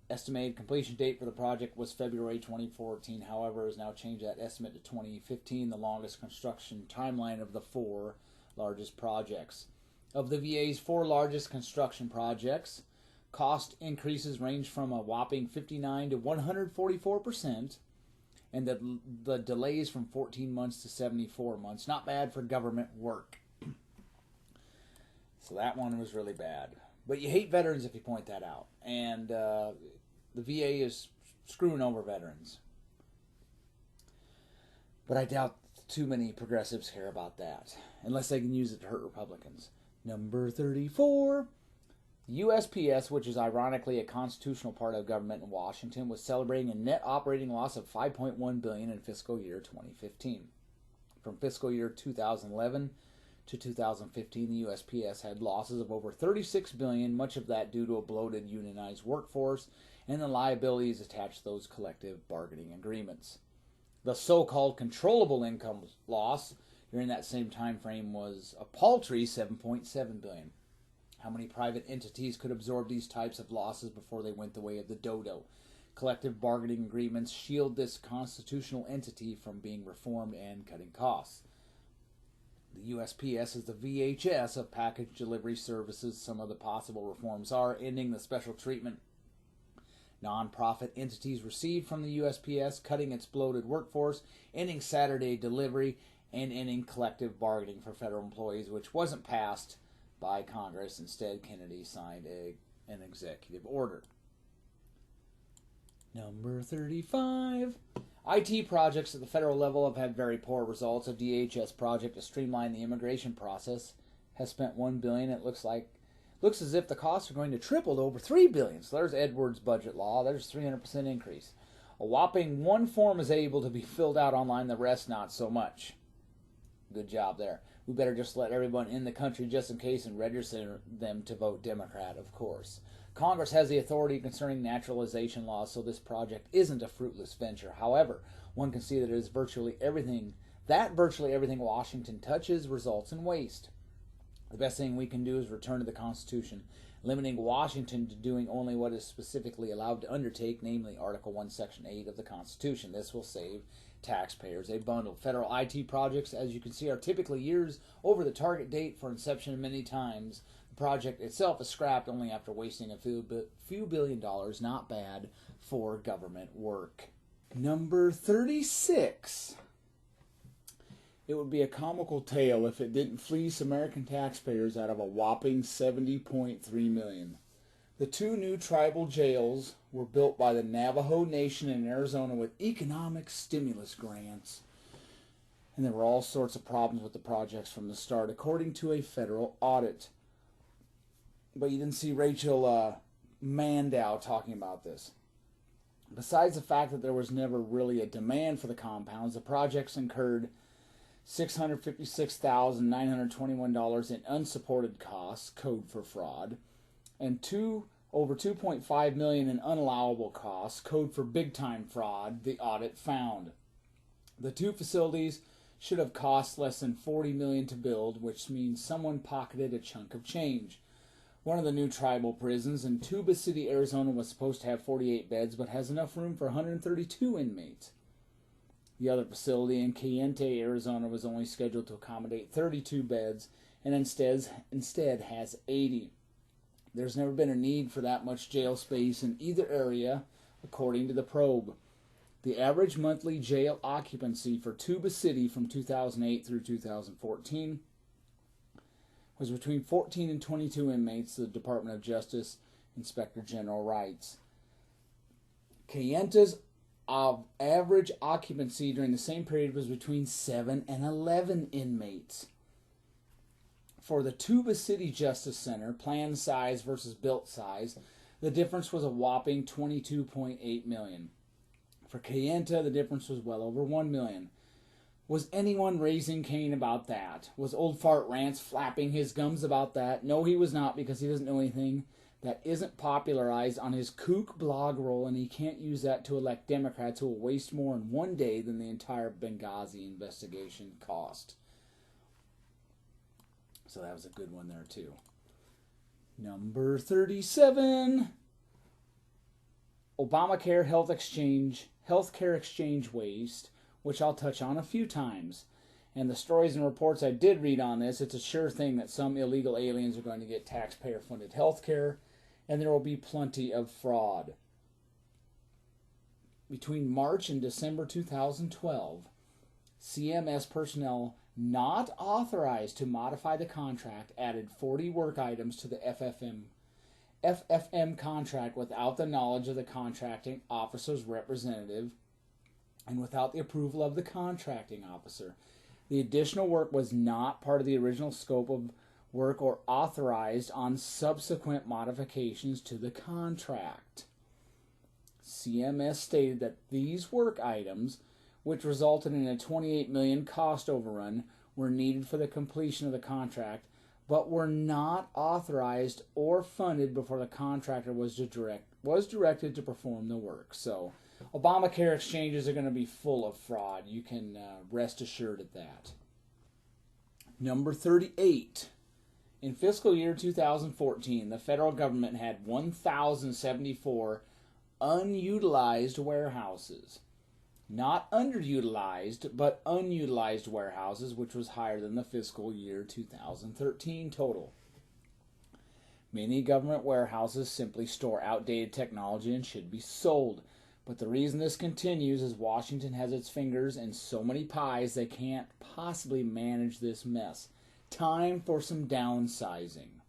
estimated completion date for the project was February 2014. However, has now changed that estimate to 2015, the longest construction timeline of the 4 largest projects. Of the VA's 4 largest construction projects, cost increases range from a whopping 59 to 144%, and the delays from 14 months to 74 months. Not bad for government work. So that one was really bad. But you hate veterans if you point that out. And the VA is screwing over veterans. But I doubt too many progressives care about that, unless they can use it to hurt Republicans. Number 34. The USPS, which is ironically a constitutional part of government in Washington, was celebrating a net operating loss of $5.1 billion in fiscal year 2015. From fiscal year 2011 to 2015, the USPS had losses of over $36 billion, much of that due to a bloated unionized workforce and the liabilities attached to those collective bargaining agreements. The so-called controllable income loss during that same time frame was a paltry $7.7 billion. How many private entities could absorb these types of losses before they went the way of the dodo? Collective bargaining agreements shield this constitutional entity from being reformed and cutting costs. The USPS is the VHS of package delivery services. Some of the possible reforms are ending the special treatment nonprofit entities received from the USPS, cutting its bloated workforce, ending Saturday delivery, and ending collective bargaining for federal employees, which wasn't passed by Congress. Instead, Kennedy signed an executive order. Number 35. IT projects at the federal level have had very poor results. A DHS project to streamline the immigration process has spent $1 billion. It looks Looks as if the costs are going to triple to over $3 billion. So there's Edwards' budget law. There's 300% increase. A whopping one form is able to be filled out online, the rest not so much. Good job there. We better just let everyone in the country just in case and register them to vote Democrat, of course. Congress has the authority concerning naturalization laws, so this project isn't a fruitless venture. However, one can see that it is virtually everything Washington touches results in waste. The best thing we can do is return to the Constitution, limiting Washington to doing only what is specifically allowed to undertake, namely Article 1, Section 8 of the Constitution. This will save taxpayers a bundle. Federal IT projects, as you can see, are typically years over the target date for inception many times. The project itself is scrapped only after wasting a few $1 billion. Not bad for government work. Number 36. It would be a comical tale if it didn't fleece American taxpayers out of a whopping $70.3 million. The two new tribal jails were built by the Navajo Nation in Arizona with economic stimulus grants. And there were all sorts of problems with the projects from the start, according to a federal audit. But you didn't see Rachel Mandow talking about this. Besides the fact that there was never really a demand for the compounds, the projects incurred $656,921 in unsupported costs, code for fraud, and over $2.5 million in unallowable costs, code for big-time fraud, the audit found. The two facilities should have cost less than $40 million to build, which means someone pocketed a chunk of change. One of the new tribal prisons in Tuba City, Arizona, was supposed to have 48 beds, but has enough room for 132 inmates. The other facility in Cayente, Arizona, was only scheduled to accommodate 32 beds, and instead has 80. There's never been a need for that much jail space in either area, according to the probe. The average monthly jail occupancy for Tuba City from 2008 through 2014 was between 14 and 22 inmates, the Department of Justice Inspector General writes. Cayente's average occupancy during the same period was between 7 and 11 inmates. For the Tuba City Justice Center, planned size versus built size, the difference was a whopping $22.8 million. For Cayenta, the difference was well over $1 million. Was anyone raising Cain about that? Was old Fart Rants flapping his gums about that? No, he was not, because he doesn't know anything that isn't popularized on his kook blog roll, and he can't use that to elect Democrats who will waste more in one day than the entire Benghazi investigation cost. So that was a good one there, too. Number 37. Obamacare healthcare exchange waste, which I'll touch on a few times. And the stories and reports I did read on this, it's a sure thing that some illegal aliens are going to get taxpayer-funded healthcare, and there will be plenty of fraud. Between March and December 2012, CMS personnel not authorized to modify the contract added 40 work items to the FFM contract without the knowledge of the contracting officer's representative and without the approval of the contracting officer. The additional work was not part of the original scope of work or authorized on subsequent modifications to the contract. CMS stated that these work items, which resulted in a $28 million cost overrun, were needed for the completion of the contract, but were not authorized or funded before the contractor was directed to perform the work. So, Obamacare exchanges are going to be full of fraud. You can rest assured of that. Number 38. In fiscal year 2014, the federal government had 1,074 unutilized warehouses. Not underutilized, but unutilized warehouses, which was higher than the fiscal year 2013 total. Many government warehouses simply store outdated technology and should be sold. But the reason this continues is Washington has its fingers in so many pies they can't possibly manage this mess. Time for some downsizing.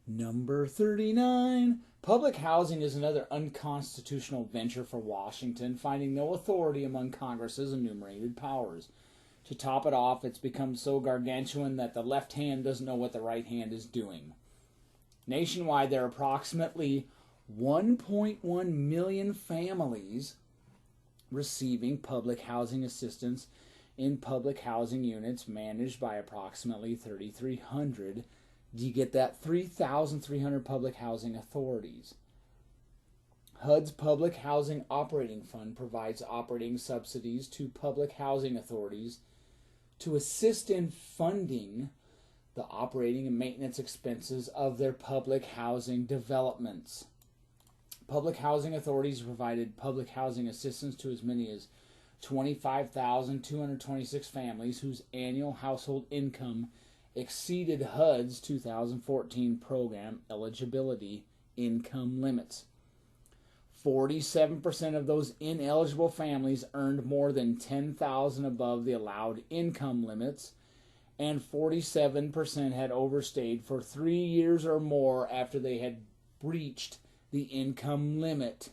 Number 39. Public housing is another unconstitutional venture for Washington, finding no authority among Congress's enumerated powers. To top it off, it's become so gargantuan that the left hand doesn't know what the right hand is doing. Nationwide, there are approximately 1.1 million families receiving public housing assistance in public housing units managed by approximately 3,300. Do you get that? 3,300 public housing authorities. HUD's Public Housing Operating Fund provides operating subsidies to public housing authorities to assist in funding the operating and maintenance expenses of their public housing developments. Public housing authorities provided public housing assistance to as many as 25,226 families whose annual household income exceeded HUD's 2014 program eligibility income limits. 47% of those ineligible families earned more than $10,000 above the allowed income limits, and 47% had overstayed for 3 years or more after they had breached the income limit.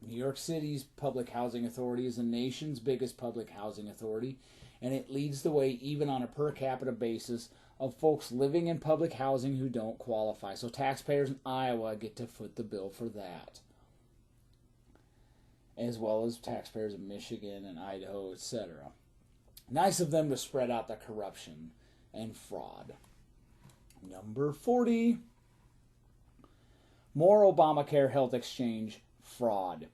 New York City's Public Housing Authority is the nation's biggest public housing authority, and it leads the way even on a per capita basis of folks living in public housing who don't qualify. So taxpayers in Iowa get to foot the bill for that, as well as taxpayers in Michigan and Idaho, etc. Nice of them to spread out the corruption and fraud. Number 40. More Obamacare health exchange fraud.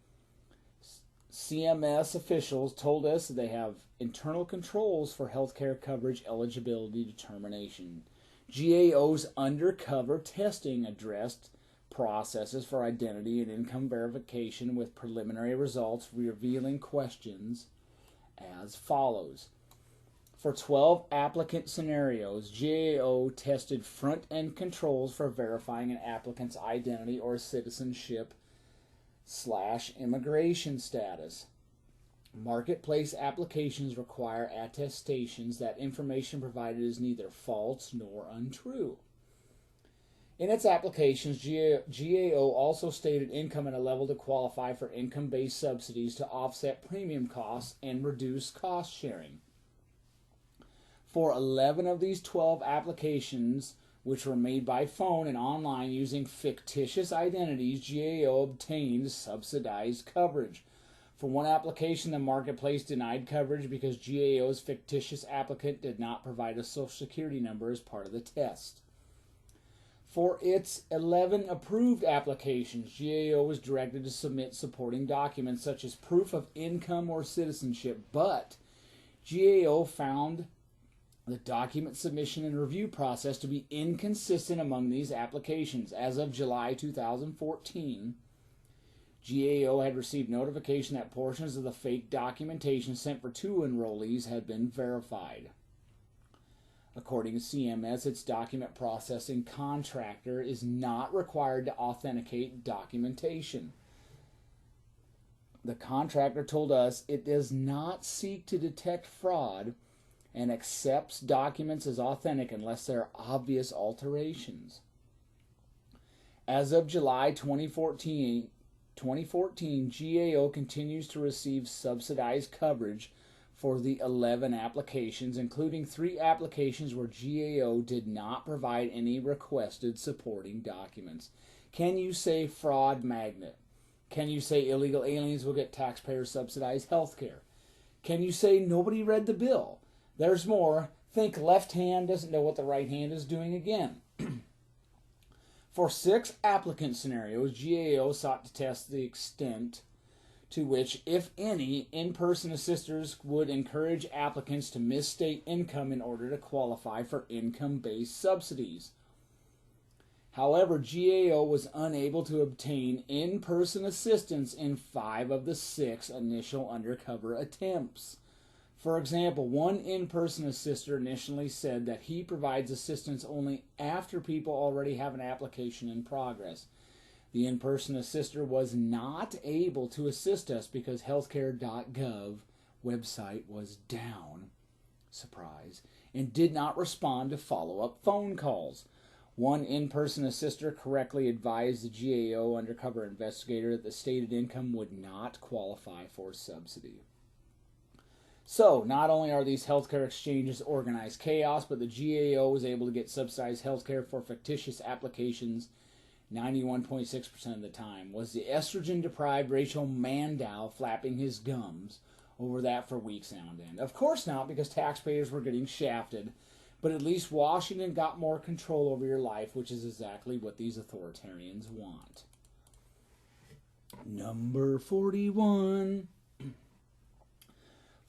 CMS officials told us they have internal controls for healthcare coverage eligibility determination. GAO's undercover testing addressed processes for identity and income verification with preliminary results revealing questions as follows. For 12 applicant scenarios, GAO tested front-end controls for verifying an applicant's identity or citizenship/immigration status. Marketplace applications require attestations that information provided is neither false nor untrue. In its applications, GAO also stated income at a level to qualify for income-based subsidies to offset premium costs and reduce cost sharing. For 11 of these 12 applications, which were made by phone and online using fictitious identities, GAO obtained subsidized coverage. For one application, the marketplace denied coverage because GAO's fictitious applicant did not provide a Social Security number as part of the test. For its 11 approved applications, GAO was directed to submit supporting documents such as proof of income or citizenship, but GAO found the document submission and review process to be inconsistent among these applications. As of July 2014, GAO had received notification that portions of the fake documentation sent for 2 enrollees had been verified. According to CMS, its document processing contractor is not required to authenticate documentation. The contractor told us it does not seek to detect fraud and accepts documents as authentic unless there are obvious alterations. As of July 2014, GAO continues to receive subsidized coverage for the 11 applications, including 3 applications where GAO did not provide any requested supporting documents. Can you say fraud magnet? Can you say illegal aliens will get taxpayer-subsidized health care? Can you say nobody read the bill? There's more. Think left hand doesn't know what the right hand is doing again. For 6 applicant scenarios, GAO sought to test the extent to which, if any, in-person assisters would encourage applicants to misstate income in order to qualify for income-based subsidies. However, GAO was unable to obtain in-person assistance in 5 of the 6 initial undercover attempts. For example, one in-person assister initially said that he provides assistance only after people already have an application in progress. The in-person assister was not able to assist us because healthcare.gov website was down, surprise, and did not respond to follow-up phone calls. One in-person assister correctly advised the GAO undercover investigator that the stated income would not qualify for subsidy. So, not only are these healthcare exchanges organized chaos, but the GAO was able to get subsidized healthcare for fictitious applications 91.6% of the time. Was the estrogen-deprived Rachel Mandow flapping his gums over that for weeks on end? Of course not, because taxpayers were getting shafted. But at least Washington got more control over your life, which is exactly what these authoritarians want. Number 41.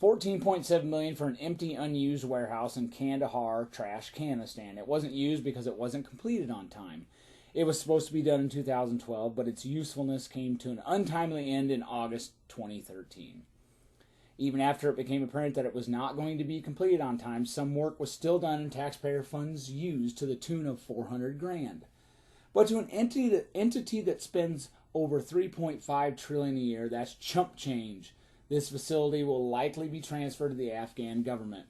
$14.7 million for an empty, unused warehouse in Kandahar, Trashkanistan. It wasn't used because it wasn't completed on time. It was supposed to be done in 2012, but its usefulness came to an untimely end in August 2013. Even after it became apparent that it was not going to be completed on time, some work was still done and taxpayer funds used to the tune of $400 grand. But to an entity that spends over $3.5 trillion a year, that's chump change. This facility will likely be transferred to the Afghan government.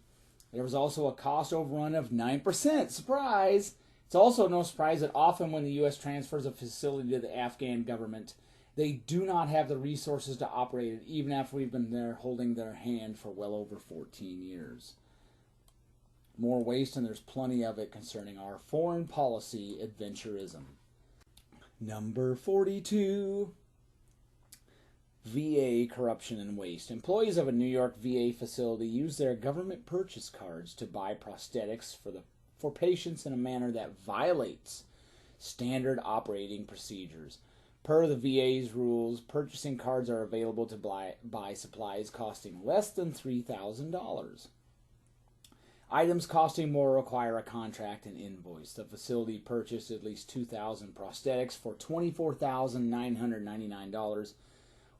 There was also a cost overrun of 9%. Surprise! It's also no surprise that often when the U.S. transfers a facility to the Afghan government, they do not have the resources to operate it, even after we've been there holding their hand for well over 14 years. More waste, and there's plenty of it concerning our foreign policy adventurism. Number 42. VA corruption and waste. Employees of a New York VA facility use their government purchase cards to buy prosthetics for patients in a manner that violates standard operating procedures. Per the VA's rules, purchasing cards are available to buy supplies costing less than $3,000. Items costing more require a contract and invoice. The facility purchased at least 2,000 prosthetics for $24,999,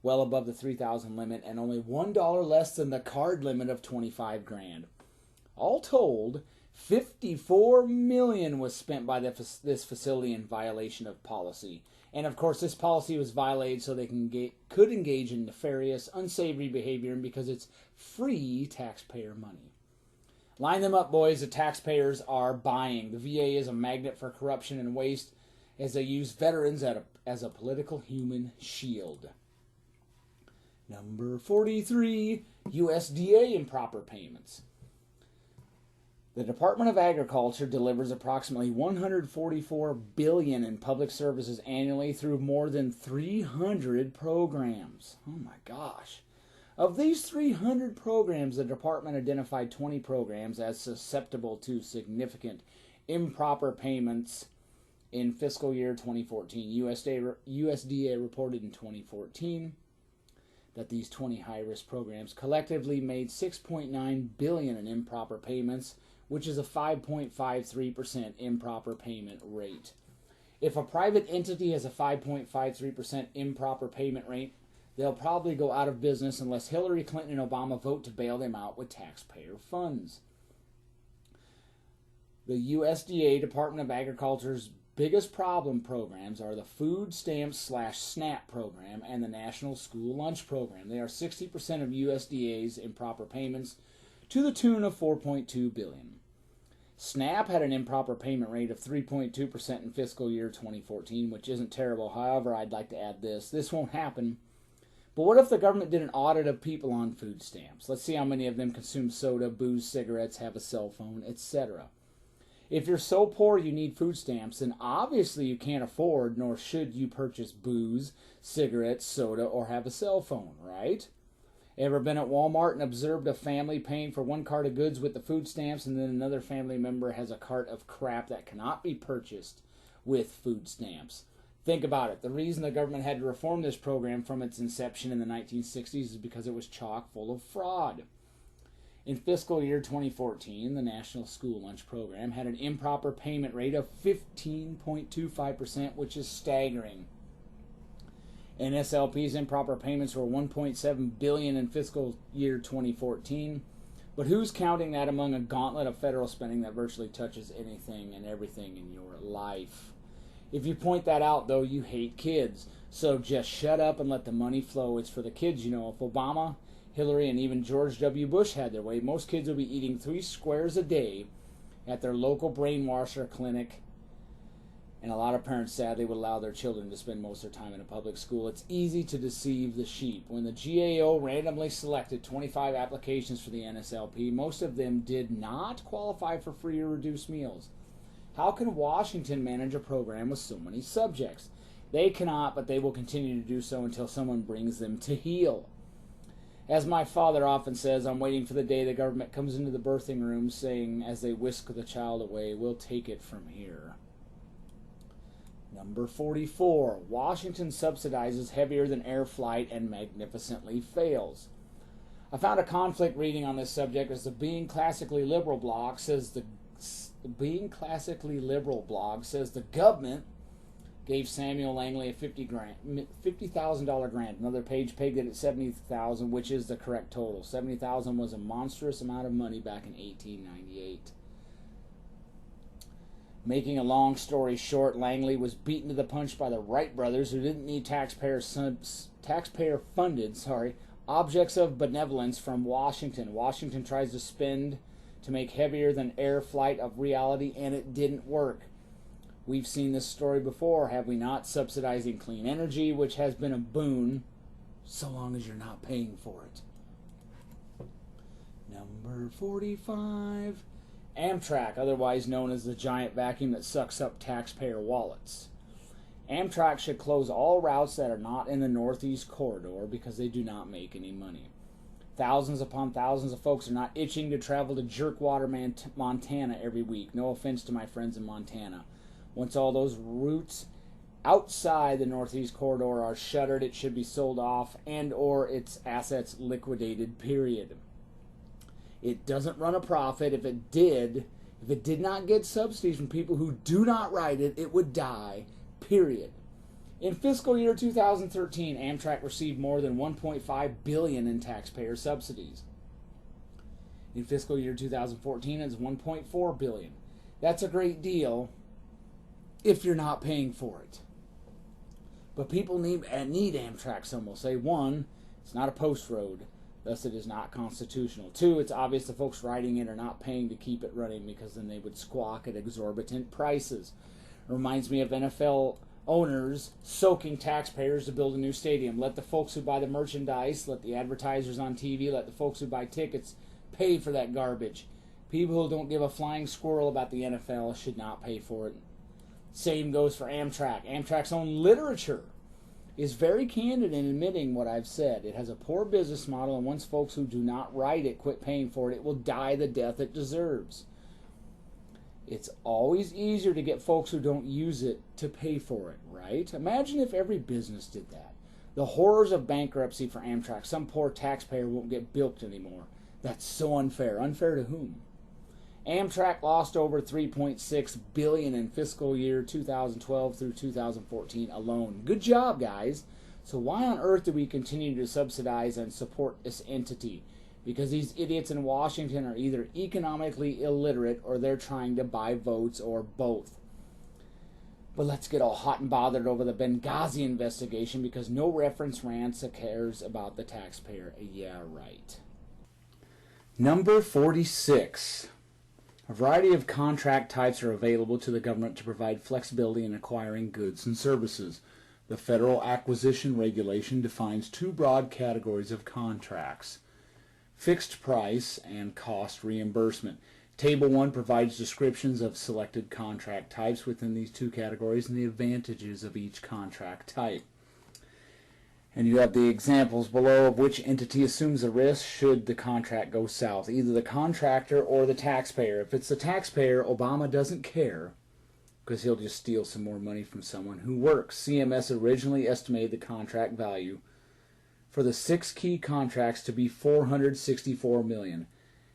well above the $3,000 limit, and only $1 less than the card limit of $25 grand. All told, $54 million was spent by this facility in violation of policy. And of course, this policy was violated so they could engage in nefarious, unsavory behavior, and because it's free taxpayer money. Line them up, boys. The taxpayers are buying. The VA is a magnet for corruption and waste, as they use veterans as a political human shield. Number 43, USDA improper payments. The Department of Agriculture delivers approximately $144 billion in public services annually through more than 300 programs. Oh my gosh. Of these 300 programs, the department identified 20 programs as susceptible to significant improper payments in fiscal year 2014. USDA reported in 2014 that these 20 high-risk programs collectively made $6.9 billion in improper payments, which is a 5.53% improper payment rate. If a private entity has a 5.53% improper payment rate, they'll probably go out of business unless Hillary Clinton and Obama vote to bail them out with taxpayer funds. The USDA Department of Agriculture's biggest problem programs are the Food Stamps/SNAP program and the National School Lunch Program. They are 60% of USDA's improper payments to the tune of $4.2 billion. SNAP had an improper payment rate of 3.2% in fiscal year 2014, which isn't terrible. However, I'd like to add this. This won't happen. But what if the government did an audit of people on food stamps? Let's see how many of them consume soda, booze, cigarettes, have a cell phone, etc. If you're so poor you need food stamps, then obviously you can't afford, nor should you purchase booze, cigarettes, soda, or have a cell phone, right? Ever been at Walmart and observed a family paying for one cart of goods with the food stamps, and then another family member has a cart of crap that cannot be purchased with food stamps? Think about it. The reason the government had to reform this program from its inception in the 1960s is because it was chock full of fraud. In fiscal year 2014, the National School Lunch Program had an improper payment rate of 15.25%, which is staggering. NSLP's improper payments were $1.7 billion in fiscal year 2014, but who's counting that among a gauntlet of federal spending that virtually touches anything and everything in your life? If you point that out, though, you hate kids. So just shut up and let the money flow. It's for the kids, you know. If Obama, Hillary, and even George W. Bush had their way, most kids would be eating 3 squares a day at their local brainwasher clinic and a lot of parents sadly would allow their children to spend most of their time in a public school. It's easy to deceive the sheep. When the GAO randomly selected 25 applications for the NSLP, most of them did not qualify for free or reduced meals. How can Washington manage a program with so many subjects? They cannot, but they will continue to do so until someone brings them to heel. As my father often says, I'm waiting for the day the government comes into the birthing room saying, as they whisk the child away, we'll take it from here. Number 44. Washington subsidizes heavier than air flight and magnificently fails. I found a conflict reading on this subject as the Being Classically Liberal blog says the government gave Samuel Langley a $50,000 grant. Another page pegged it at $70,000, which is the correct total. $70,000 was a monstrous amount of money back in 1898. Making a long story short, Langley was beaten to the punch by the Wright brothers, who didn't need taxpayer-funded objects of benevolence from Washington. Washington tries to spend to make heavier than air flight of reality, and it didn't work. We've seen this story before, have we not? Subsidizing clean energy, which has been a boon, so long as you're not paying for it. Number 45. Amtrak, otherwise known as the giant vacuum that sucks up taxpayer wallets. Amtrak should close all routes that are not in the Northeast Corridor because they do not make any money. Thousands upon thousands of folks are not itching to travel to Jerkwater, Montana every week. No offense to my friends in Montana. Once all those routes outside the Northeast Corridor are shuttered, it should be sold off and or its assets liquidated, period. It doesn't run a profit. If it did not get subsidies from people who do not ride it, it would die, period. In fiscal year 2013, Amtrak received more than $1.5 billion in taxpayer subsidies. In fiscal year 2014, it's $1.4 billion. That's a great deal if you're not paying for it. But people need Amtrak, some will say. One, it's not a post road, thus it is not constitutional. Two, it's obvious the folks riding it are not paying to keep it running because then they would squawk at exorbitant prices. It reminds me of NFL owners soaking taxpayers to build a new stadium. Let the folks who buy the merchandise, let the advertisers on TV, let the folks who buy tickets pay for that garbage. People who don't give a flying squirrel about the NFL should not pay for it. Same goes for Amtrak. Amtrak's own literature is very candid in admitting what I've said. It has a poor business model, and once folks who do not ride it quit paying for it, it will die the death it deserves. It's always easier to get folks who don't use it to pay for it, right? Imagine if every business did that. The horrors of bankruptcy for Amtrak. Some poor taxpayer won't get bilked anymore. That's so unfair. Unfair to whom? Amtrak lost over $3.6 billion in fiscal year 2012 through 2014 alone. Good job, guys. So why on earth do we continue to subsidize and support this entity? Because these idiots in Washington are either economically illiterate or they're trying to buy votes, or both. But let's get all hot and bothered over the Benghazi investigation because no reference rants cares about the taxpayer. Yeah, right. Number 46. A variety of contract types are available to the government to provide flexibility in acquiring goods and services. The Federal Acquisition Regulation defines two broad categories of contracts: fixed price and cost reimbursement. Table 1 provides descriptions of selected contract types within these two categories and the advantages of each contract type. And you have the examples below of which entity assumes the risk should the contract go south, either the contractor or the taxpayer. If it's the taxpayer, Obama doesn't care because he'll just steal some more money from someone who works. CMS originally estimated the contract value for the 6 key contracts to be $464 million.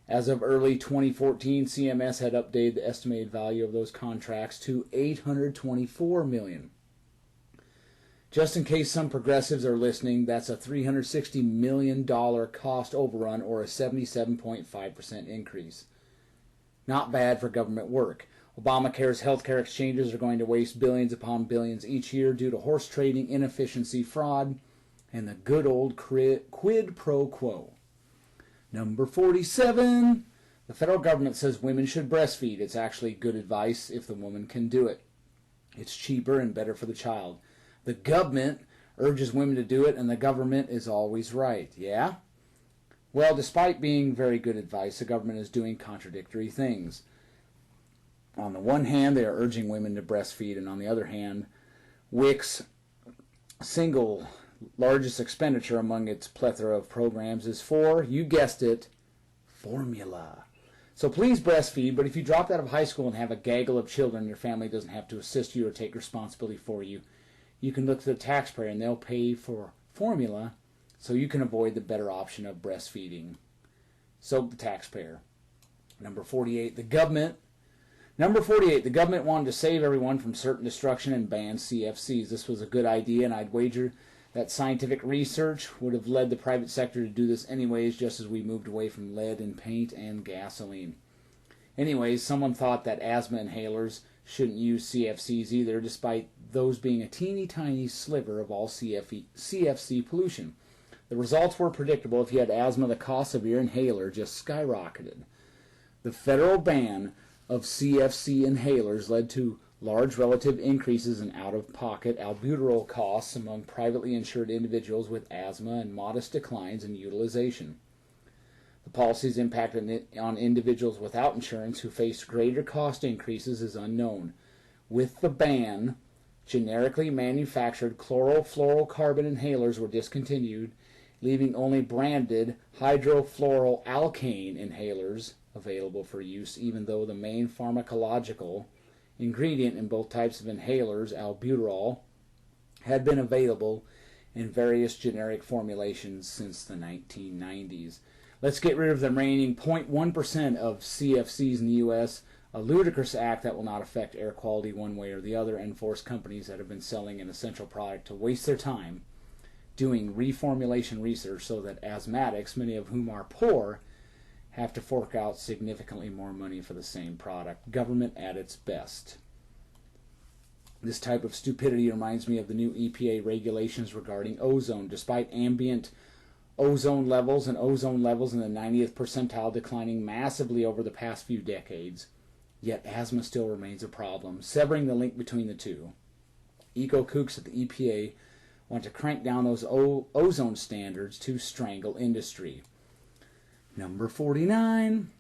As of early 2014, CMS had updated the estimated value of those contracts to $824 million. Just in case some progressives are listening, that's a $360 million cost overrun, or a 77.5% increase. Not bad for government work. Obamacare's healthcare exchanges are going to waste billions upon billions each year due to horse trading, inefficiency, fraud, and the good old quid pro quo. Number 47. The federal government says women should breastfeed. It's actually good advice if the woman can do it. It's cheaper and better for the child. The government urges women to do it, and the government is always right. Yeah? Well, despite being very good advice, the government is doing contradictory things. On the one hand, they are urging women to breastfeed, and on the other hand, WIC's single largest expenditure among its plethora of programs is for, you guessed it, formula. So please breastfeed, but if you dropped out of high school and have a gaggle of children, your family doesn't have to assist you or take responsibility for you. You can look to the taxpayer and they'll pay for formula so you can avoid the better option of breastfeeding. So the taxpayer. Number 48, the government wanted to save everyone from certain destruction and ban CFCs. This was a good idea, and I'd wager that scientific research would have led the private sector to do this anyways, just as we moved away from lead in paint and gasoline. Anyways, someone thought that asthma inhalers shouldn't use CFCs either, despite those being a teeny tiny sliver of all CFC pollution. The results were predictable. If you had asthma, the cost of your inhaler just skyrocketed. The federal ban of CFC inhalers led to large relative increases in out-of-pocket albuterol costs among privately insured individuals with asthma and modest declines in utilization. The policy's impact on individuals without insurance who faced greater cost increases is unknown. With the ban, generically manufactured chlorofluorocarbon inhalers were discontinued, leaving only branded hydrofluoroalkane inhalers available for use, even though the main pharmacological ingredient in both types of inhalers, albuterol, had been available in various generic formulations since the 1990s. Let's get rid of the remaining 0.1% of CFCs in the U.S., a ludicrous act that will not affect air quality one way or the other, and force companies that have been selling an essential product to waste their time doing reformulation research so that asthmatics, many of whom are poor, have to fork out significantly more money for the same product. Government at its best. This type of stupidity reminds me of the new EPA regulations regarding ozone. Despite ambient ozone levels in the 90th percentile declining massively over the past few decades, yet asthma still remains a problem, severing the link between the two. Eco-kooks at the EPA want to crank down those ozone standards to strangle industry. Number 49,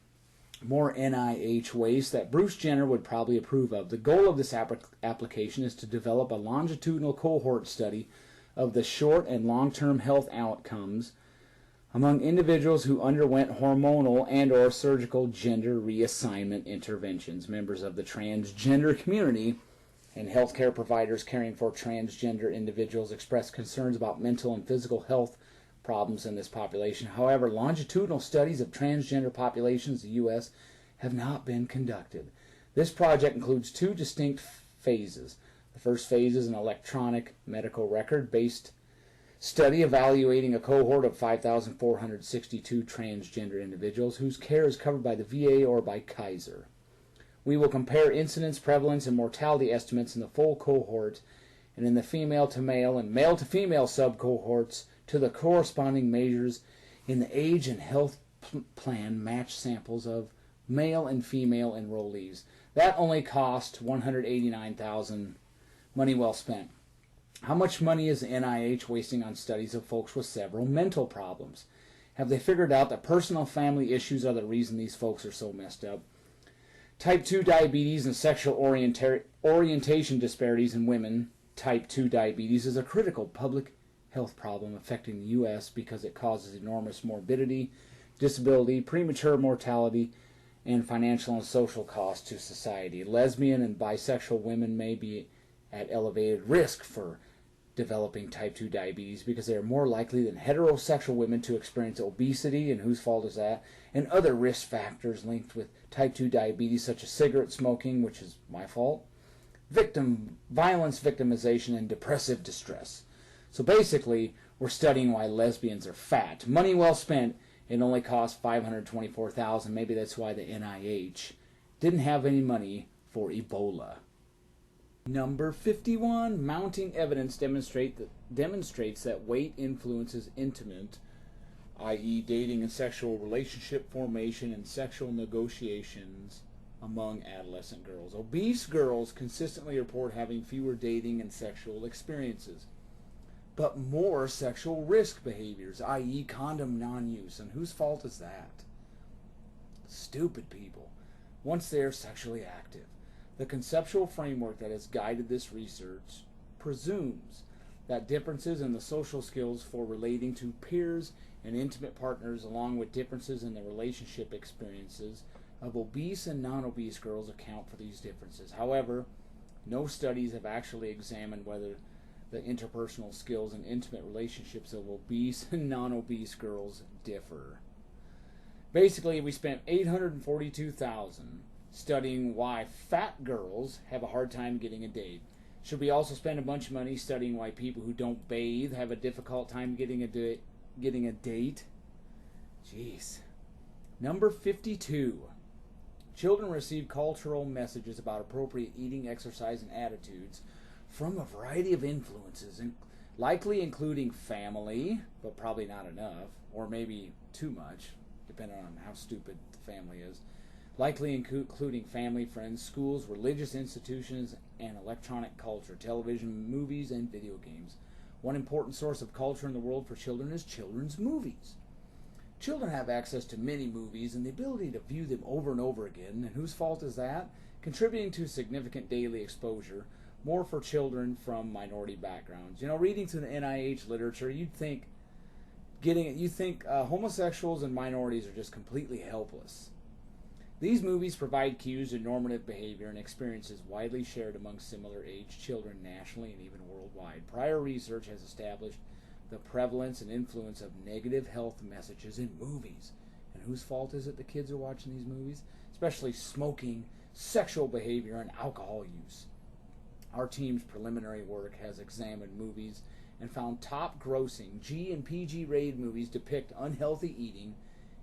more NIH waste that Bruce Jenner would probably approve of. The goal of this application is to develop a longitudinal cohort study of the short and long-term health outcomes among individuals who underwent hormonal and or surgical gender reassignment interventions. Members of the transgender community and healthcare providers caring for transgender individuals express concerns about mental and physical health problems in this population. However, longitudinal studies of transgender populations in the U.S. have not been conducted. This project includes two distinct phases. The first phase is an electronic medical record-based study evaluating a cohort of 5,462 transgender individuals whose care is covered by the VA or by Kaiser. We will compare incidence, prevalence, and mortality estimates in the full cohort and in the female-to-male and male-to-female subcohorts to the corresponding measures in the age and health plan match samples of male and female enrollees. That only cost $189,000. Money well spent. How much money is the NIH wasting on studies of folks with several mental problems? Have they figured out that personal family issues are the reason these folks are so messed up? Type 2 diabetes and sexual orientation disparities in women. Type 2 diabetes is a critical public health problem affecting the U.S. because it causes enormous morbidity, disability, premature mortality, and financial and social costs to society. Lesbian and bisexual women may be at elevated risk for developing type 2 diabetes because they are more likely than heterosexual women to experience obesity, and whose fault is that, and other risk factors linked with type 2 diabetes such as cigarette smoking, which is my fault, violence victimization, and depressive distress. So basically, we're studying why lesbians are fat. Money well spent. It only cost $524,000. Maybe that's why the NIH didn't have any money for Ebola. Number 51, mounting evidence demonstrates that weight influences intimate, i.e. dating and sexual relationship formation and sexual negotiations among adolescent girls. Obese girls consistently report having fewer dating and sexual experiences, but more sexual risk behaviors, i.e. condom non-use. And whose fault is that? Stupid people, once they are sexually active. The conceptual framework that has guided this research presumes that differences in the social skills for relating to peers and intimate partners, along with differences in the relationship experiences of obese and non-obese girls, account for these differences. However, no studies have actually examined whether the interpersonal skills and intimate relationships of obese and non-obese girls differ. Basically, we spent $842,000 studying why fat girls have a hard time getting a date. Should we also spend a bunch of money studying why people who don't bathe have a difficult time getting a date? Jeez. Number 52. Children receive cultural messages about appropriate eating, exercise, and attitudes from a variety of influences, likely including family, but probably not enough, or maybe too much, depending on how stupid the family is. Likely including family, friends, schools, religious institutions, and electronic culture, television, movies, and video games. One important source of culture in the world for children is children's movies. Children have access to many movies and the ability to view them over and over again, and whose fault is that? Contributing to significant daily exposure, more for children from minority backgrounds. You know, reading through the NIH literature, you'd think homosexuals and minorities are just completely helpless. These movies provide cues to normative behavior and experiences widely shared among similar-aged children nationally and even worldwide. Prior research has established the prevalence and influence of negative health messages in movies. And whose fault is it the kids are watching these movies? Especially smoking, sexual behavior, and alcohol use. Our team's preliminary work has examined movies and found top-grossing G and PG-rated movies depict unhealthy eating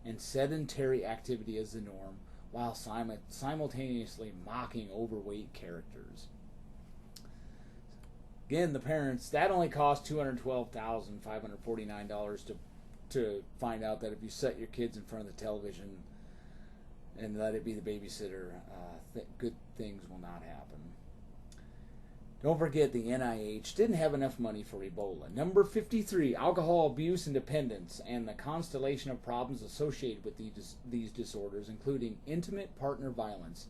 and sedentary activity as the norm, while simultaneously mocking overweight characters. Again, the parents, that only cost $212,549 to find out that if you set your kids in front of the television and let it be the babysitter, good things will not happen. Don't forget the NIH didn't have enough money for Ebola. Number 53, alcohol abuse and dependence and the constellation of problems associated with these disorders, including intimate partner violence,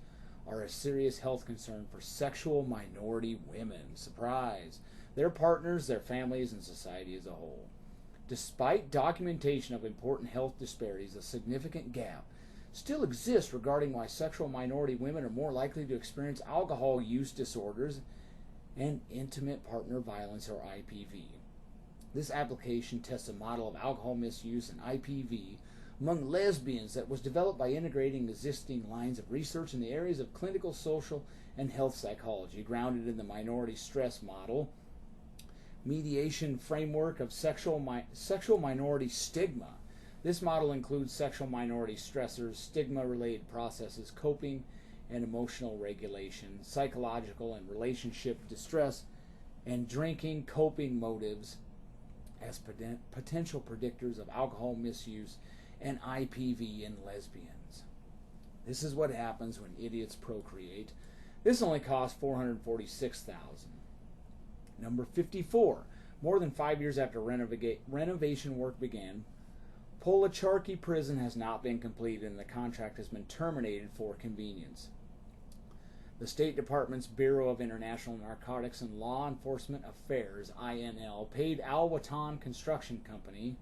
are a serious health concern for sexual minority women. Surprise! Their partners, their families, and society as a whole. Despite documentation of important health disparities, a significant gap still exists regarding why sexual minority women are more likely to experience alcohol use disorders and intimate partner violence, or IPV. This application tests a model of alcohol misuse and IPV among lesbians that was developed by integrating existing lines of research in the areas of clinical, social, and health psychology, grounded in the minority stress model, mediation framework of sexual minority stigma. This model includes sexual minority stressors, stigma-related processes, coping and emotional regulation, psychological and relationship distress, and drinking coping motives as potential predictors of alcohol misuse and IPV in lesbians. This is what happens when idiots procreate. This only cost $446,000. Number 54. More than 5 years after renovation work began, Polacharki prison has not been completed and the contract has been terminated for convenience. The State Department's Bureau of International Narcotics and Law Enforcement Affairs, INL, paid Al Watan Construction Company,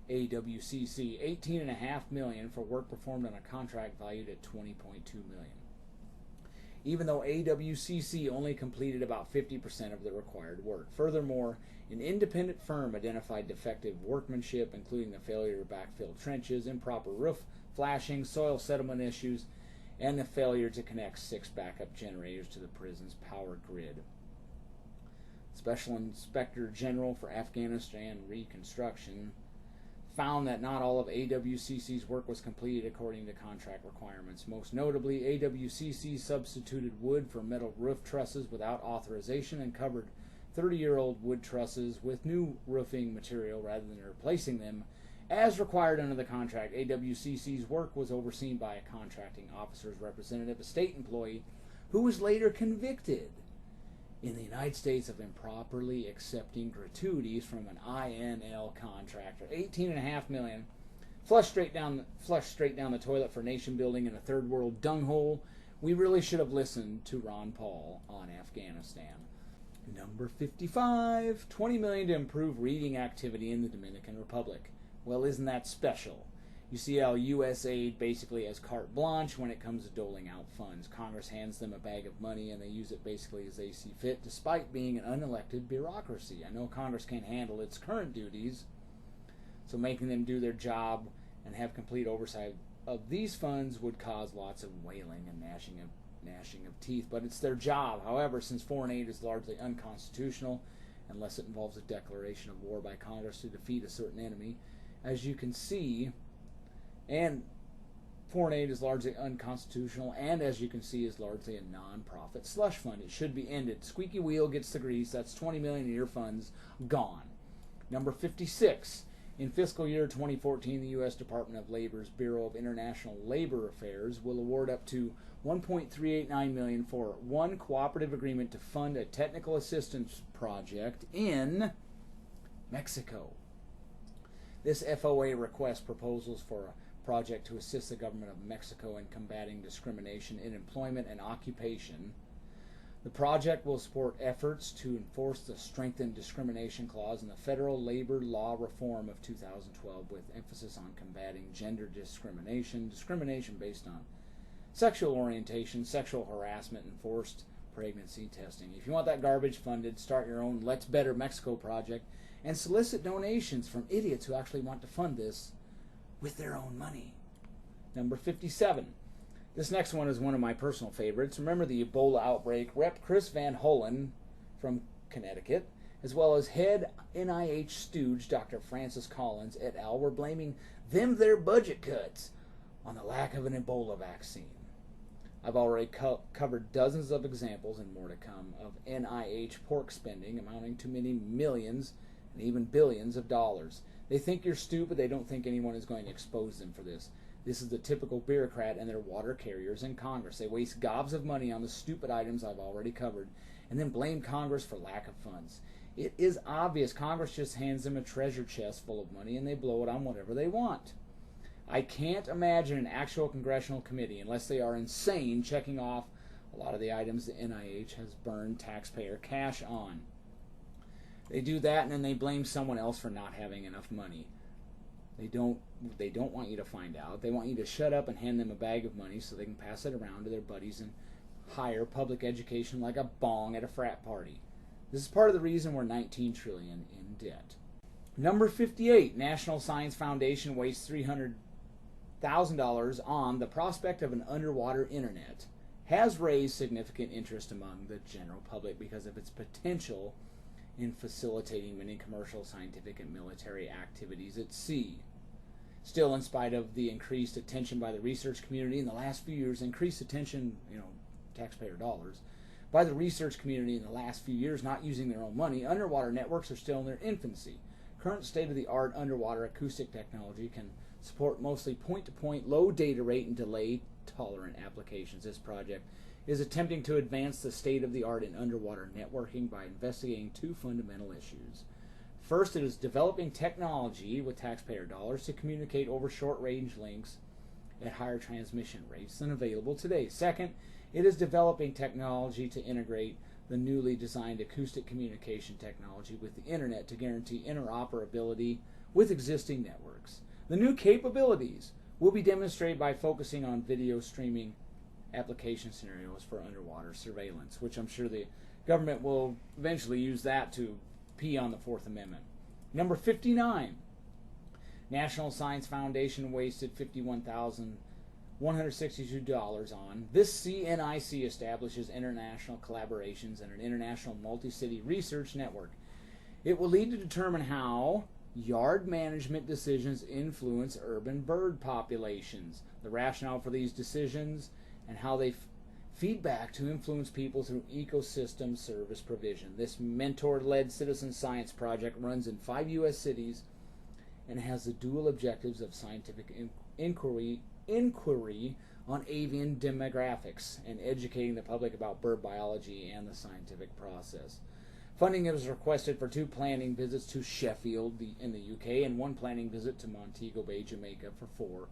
AWCC, $18.5 million for work performed on a contract valued at $20.2 million. Even though AWCC only completed about 50% of the required work. Furthermore, an independent firm identified defective workmanship, including the failure to backfill trenches, improper roof flashing, soil settlement issues, and the failure to connect 6 backup generators to the prison's power grid. Special Inspector General for Afghanistan Reconstruction found that not all of AWCC's work was completed according to contract requirements. Most notably, AWCC substituted wood for metal roof trusses without authorization and covered 30-year-old wood trusses with new roofing material rather than replacing them As required under the contract, AWCC's work was overseen by a contracting officer's representative, a state employee, who was later convicted in the United States of improperly accepting gratuities from an INL contractor. $18.5 million, flushed straight down the toilet for nation building in a third world dunghole. We really should have listened to Ron Paul on Afghanistan. Number 55, $20 million to improve reading activity in the Dominican Republic. Well, isn't that special? You see how U.S. aid basically has carte blanche when it comes to doling out funds. Congress hands them a bag of money and they use it basically as they see fit, despite being an unelected bureaucracy. I know Congress can't handle its current duties, so making them do their job and have complete oversight of these funds would cause lots of wailing and gnashing of teeth, but it's their job. However, since foreign aid is largely unconstitutional, unless it involves a declaration of war by Congress to defeat a certain enemy, as you can see, and foreign aid is largely unconstitutional, and as you can see, is largely a non-profit slush fund. It should be ended. Squeaky wheel gets the grease. That's $20 million of your funds gone. Number 56. In fiscal year 2014, the U.S. Department of Labor's Bureau of International Labor Affairs will award up to $1.389 million for one cooperative agreement to fund a technical assistance project in Mexico. This FOA requests proposals for a project to assist the government of Mexico in combating discrimination in employment and occupation. The project will support efforts to enforce the strengthened discrimination clause in the federal labor law reform of 2012, with emphasis on combating gender discrimination, discrimination based on sexual orientation, sexual harassment, and forced pregnancy testing. If you want that garbage funded, start your own Let's Better Mexico project and solicit donations from idiots who actually want to fund this with their own money. Number 57. This next one is one of my personal favorites. Remember the Ebola outbreak? Rep. Chris Van Hollen from Connecticut, as well as head NIH stooge Dr. Francis Collins et al. Were blaming their budget cuts on the lack of an Ebola vaccine. I've already covered dozens of examples, and more to come, of NIH pork spending amounting to many millions and even billions of dollars. They think you're stupid. They don't think anyone is going to expose them for this. This is the typical bureaucrat and their water carriers in Congress. They waste gobs of money on the stupid items I've already covered and then blame Congress for lack of funds. It is obvious Congress just hands them a treasure chest full of money and they blow it on whatever they want. I can't imagine an actual congressional committee, unless they are insane, checking off a lot of the items the NIH has burned taxpayer cash on. They do that and then they blame someone else for not having enough money. They don't want you to find out. They want you to shut up and hand them a bag of money so they can pass it around to their buddies and hire public education like a bong at a frat party. This is part of the reason we're $19 trillion in debt. Number 58, National Science Foundation wastes $300,000 on the prospect of an underwater internet. Has raised significant interest among the general public because of its potential in facilitating many commercial, scientific, and military activities at sea. Still, in spite of the increased attention by the research community in the last few years, increased attention, taxpayer dollars, by the research community in the last few years not using their own money, underwater networks are still in their infancy. Current state-of-the-art underwater acoustic technology can support mostly point-to-point, low data rate, and delay-tolerant applications. This project is attempting to advance the state-of-the-art in underwater networking by investigating two fundamental issues. First, it is developing technology with taxpayer dollars to communicate over short-range links at higher transmission rates than available today. Second, it is developing technology to integrate the newly designed acoustic communication technology with the internet to guarantee interoperability with existing networks. The new capabilities will be demonstrated by focusing on video streaming application scenarios for underwater surveillance, which I'm sure the government will eventually use that to pee on the Fourth Amendment. Number 59, National Science Foundation wasted $51,162 on. This CNIC establishes international collaborations and an international multi-city research network. It will lead to determine how yard management decisions influence urban bird populations, the rationale for these decisions, and how they feed back to influence people through ecosystem service provision. This mentor-led citizen science project runs in 5 U.S. cities and has the dual objectives of scientific inquiry on avian demographics and educating the public about bird biology and the scientific process. Funding is requested for 2 planning visits to Sheffield in the UK and 1 planning visit to Montego Bay, Jamaica for 4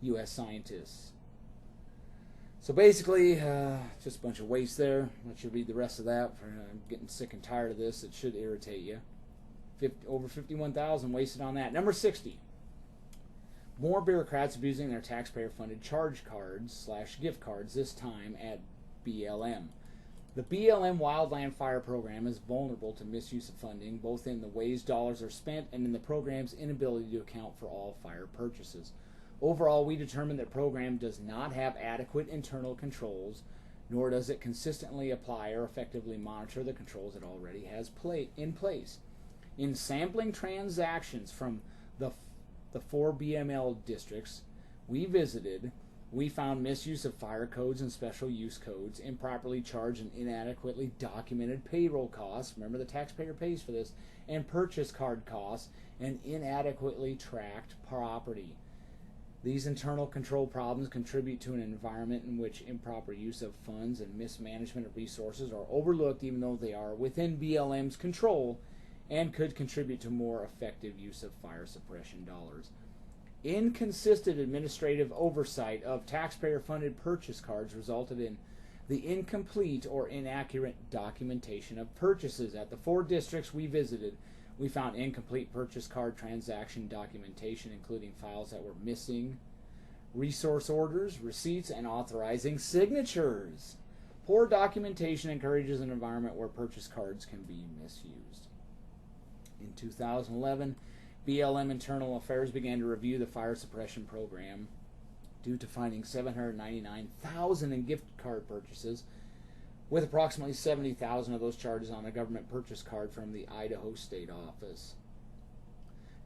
U.S. scientists. So basically, just a bunch of waste there. I'll let you read the rest of that. I'm getting sick and tired of this. It should irritate you. Over $51,000 wasted on that. Number 60. More bureaucrats abusing their taxpayer-funded charge cards / gift cards, this time at BLM. The BLM Wildland Fire Program is vulnerable to misuse of funding, both in the ways dollars are spent and in the program's inability to account for all fire purchases. Overall, we determined that the program does not have adequate internal controls, nor does it consistently apply or effectively monitor the controls it already has in place. In sampling transactions from the 4 BML districts we visited, we found misuse of fire codes and special use codes, improperly charged and inadequately documented payroll costs, remember the taxpayer pays for this, and purchase card costs, and inadequately tracked property. These internal control problems contribute to an environment in which improper use of funds and mismanagement of resources are overlooked, even though they are within BLM's control and could contribute to more effective use of fire suppression dollars. Inconsistent administrative oversight of taxpayer-funded purchase cards resulted in the incomplete or inaccurate documentation of purchases. At the 4 districts we visited, we found incomplete purchase card transaction documentation, including files that were missing resource orders, receipts, and authorizing signatures. Poor documentation encourages an environment where purchase cards can be misused. In 2011, BLM Internal Affairs began to review the fire suppression program due to finding $799,000 in gift card purchases, with approximately $70,000 of those charges on a government purchase card from the Idaho State Office.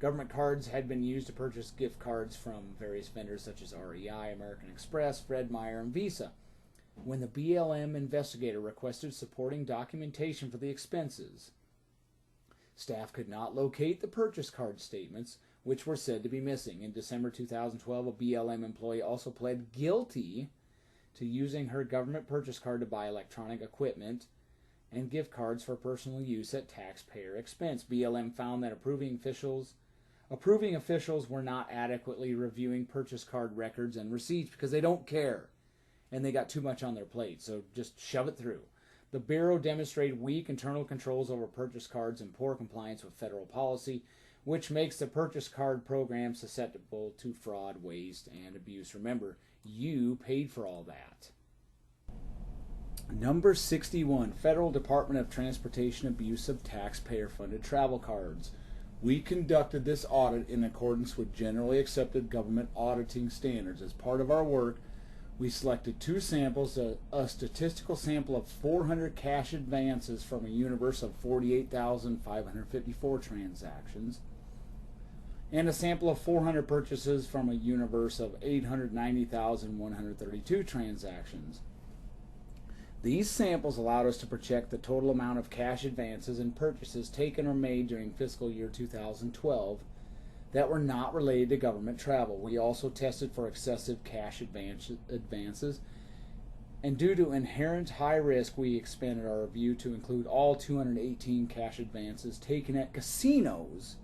Government cards had been used to purchase gift cards from various vendors such as REI, American Express, Fred Meyer, and Visa. When the BLM investigator requested supporting documentation for the expenses, staff could not locate the purchase card statements, which were said to be missing. In December 2012, a BLM employee also pled guilty to using her government purchase card to buy electronic equipment and gift cards for personal use at taxpayer expense. BLM found that approving officials were not adequately reviewing purchase card records and receipts because they don't care and they got too much on their plate, so just shove it through. The Bureau demonstrated weak internal controls over purchase cards and poor compliance with federal policy, which makes the purchase card program susceptible to fraud, waste, and abuse. Remember, you paid for all that. Number 61, Federal Department of Transportation abuse of taxpayer-funded travel cards. We conducted this audit in accordance with generally accepted government auditing standards. As part of our work, we selected 2 samples, a statistical sample of 400 cash advances from a universe of 48,554 transactions, and a sample of 400 purchases from a universe of 890,132 transactions. These samples allowed us to project the total amount of cash advances and purchases taken or made during fiscal year 2012 that were not related to government travel. We also tested for excessive cash advances, and due to inherent high risk, we expanded our review to include all 218 cash advances taken at casinos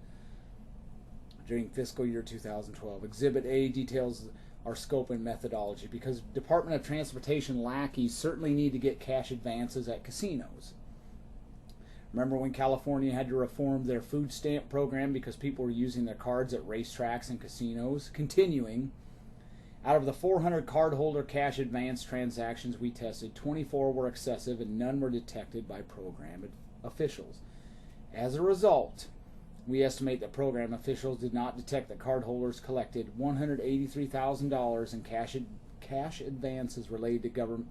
during fiscal year 2012. Exhibit A details our scope and methodology, because Department of Transportation lackeys certainly need to get cash advances at casinos. Remember when California had to reform their food stamp program because people were using their cards at racetracks and casinos? Continuing, out of the 400 cardholder cash advance transactions we tested, 24 were excessive and none were detected by program officials. As a result, we estimate that program officials did not detect that cardholders collected $183,000 in cash advances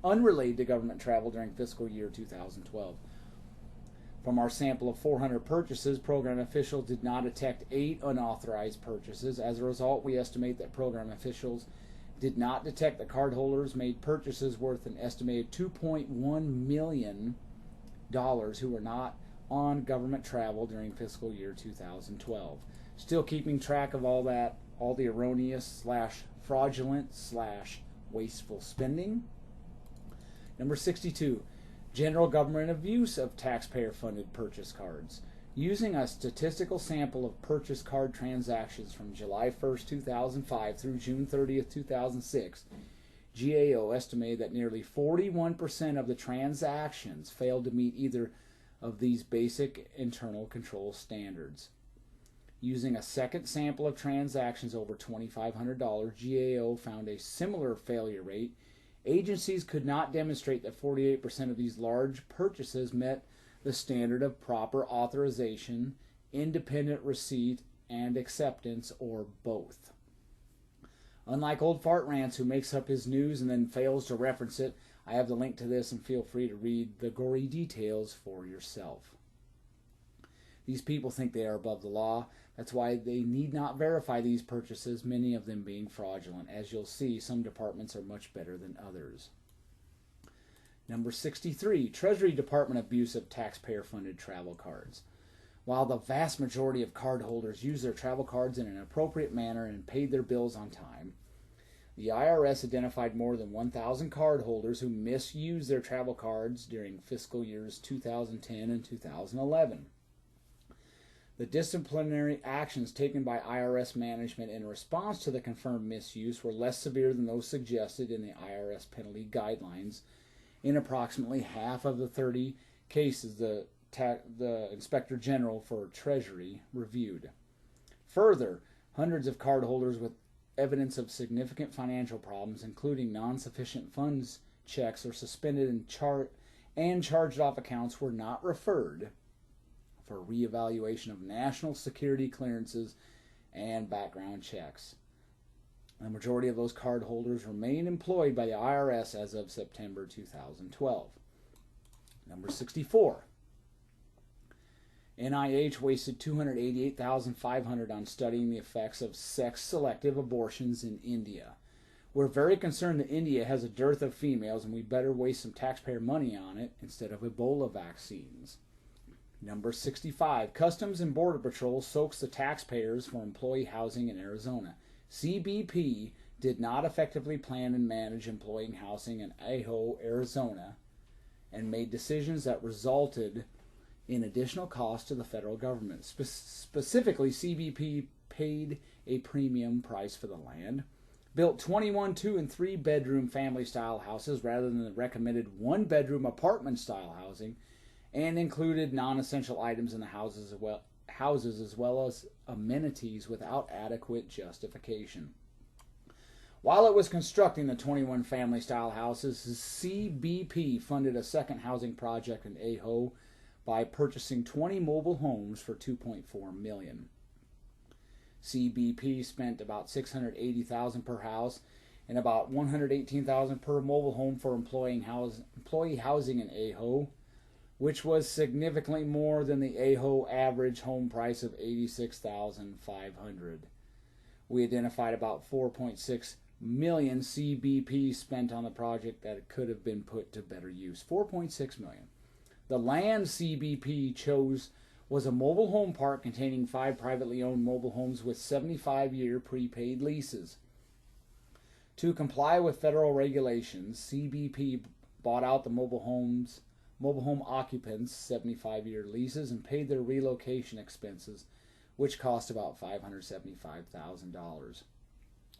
unrelated to government travel during fiscal year 2012. From our sample of 400 purchases, program officials did not detect 8 unauthorized purchases. As a result, we estimate that program officials did not detect that cardholders made purchases worth an estimated $2.1 million who were not on government travel during fiscal year 2012. Still keeping track of all the erroneous / fraudulent / wasteful spending. Number 62, general government abuse of taxpayer-funded purchase cards. Using a statistical sample of purchase card transactions from July 1st, 2005 through June 30th, 2006, GAO estimated that nearly 41% of the transactions failed to meet either of these basic internal control standards. Using a second sample of transactions over $2,500, GAO found a similar failure rate. Agencies could not demonstrate that 48% of these large purchases met the standard of proper authorization, independent receipt, and acceptance, or both. Unlike Old Fart Rants, who makes up his news and then fails to reference it, I have the link to this and feel free to read the gory details for yourself. These people think they are above the law. That's why they need not verify these purchases, many of them being fraudulent. As you'll see, some departments are much better than others. Number 63, Treasury Department abuse of taxpayer-funded travel cards. While the vast majority of cardholders used their travel cards in an appropriate manner and paid their bills on time, the IRS identified more than 1,000 cardholders who misused their travel cards during fiscal years 2010 and 2011. The disciplinary actions taken by IRS management in response to the confirmed misuse were less severe than those suggested in the IRS penalty guidelines. In approximately half of the 30 cases, the Inspector General for Treasury reviewed. Further, hundreds of cardholders with evidence of significant financial problems, including non-sufficient funds checks or suspended and charged off accounts, were not referred for reevaluation of national security clearances and background checks. The majority of those cardholders remain employed by the IRS as of September 2012. Number 64. NIH wasted $288,500 on studying the effects of sex-selective abortions in India. We're very concerned that India has a dearth of females, and we better waste some taxpayer money on it instead of Ebola vaccines. Number 65. Customs and Border Patrol soaks the taxpayers for employee housing in Arizona. CBP did not effectively plan and manage employee housing in Ajo, Arizona, and made decisions that resulted in additional costs to the federal government. Specifically, CBP paid a premium price for the land, built 21 2- and 3-bedroom family-style houses rather than the recommended 1-bedroom apartment-style housing, and included non-essential items in the houses as well as amenities without adequate justification. While it was constructing the 21 family-style houses, CBP funded a second housing project in Ajo by purchasing 20 mobile homes for $2.4 million. CBP spent about $680,000 per house and about $118,000 per mobile home for employee housing in Ajo, which was significantly more than the Ajo average home price of $86,500. We identified about $4.6 million CBP spent on the project that could have been put to better use. $4.6 million. The land CBP chose was a mobile home park containing 5 privately owned mobile homes with 75-year prepaid leases. To comply with federal regulations, CBP bought out the mobile home occupants' 75-year leases and paid their relocation expenses, which cost about $575,000.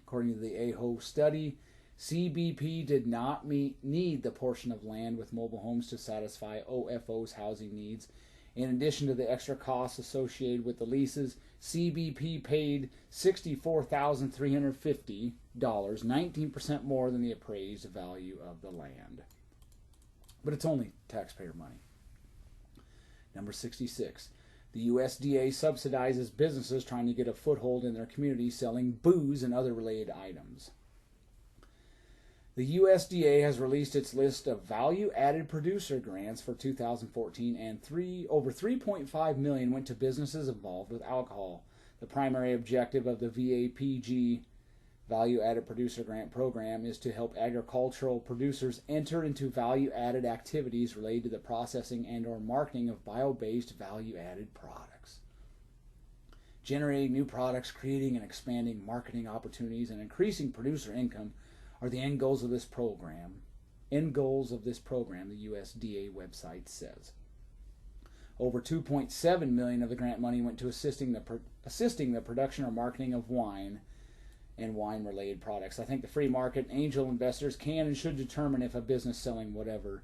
According to the Ajo study, CBP did not need the portion of land with mobile homes to satisfy OFO's housing needs. In addition to the extra costs associated with the leases, CBP paid $64,350, 19% more than the appraised value of the land. But it's only taxpayer money. Number 66. The USDA subsidizes businesses trying to get a foothold in their community selling booze and other related items. The USDA has released its list of value-added producer grants for 2014, and over $3.5 million went to businesses involved with alcohol. The primary objective of the VAPG, Value-Added Producer Grant Program, is to help agricultural producers enter into value-added activities related to the processing and or marketing of bio-based value-added products. Generating new products, creating and expanding marketing opportunities, and increasing producer income are the end goals of this program. End goals of this program, the USDA website says. Over $2.7 million of the grant money went to assisting the production or marketing of wine and wine-related products. I think the free market and angel investors can and should determine if a business selling whatever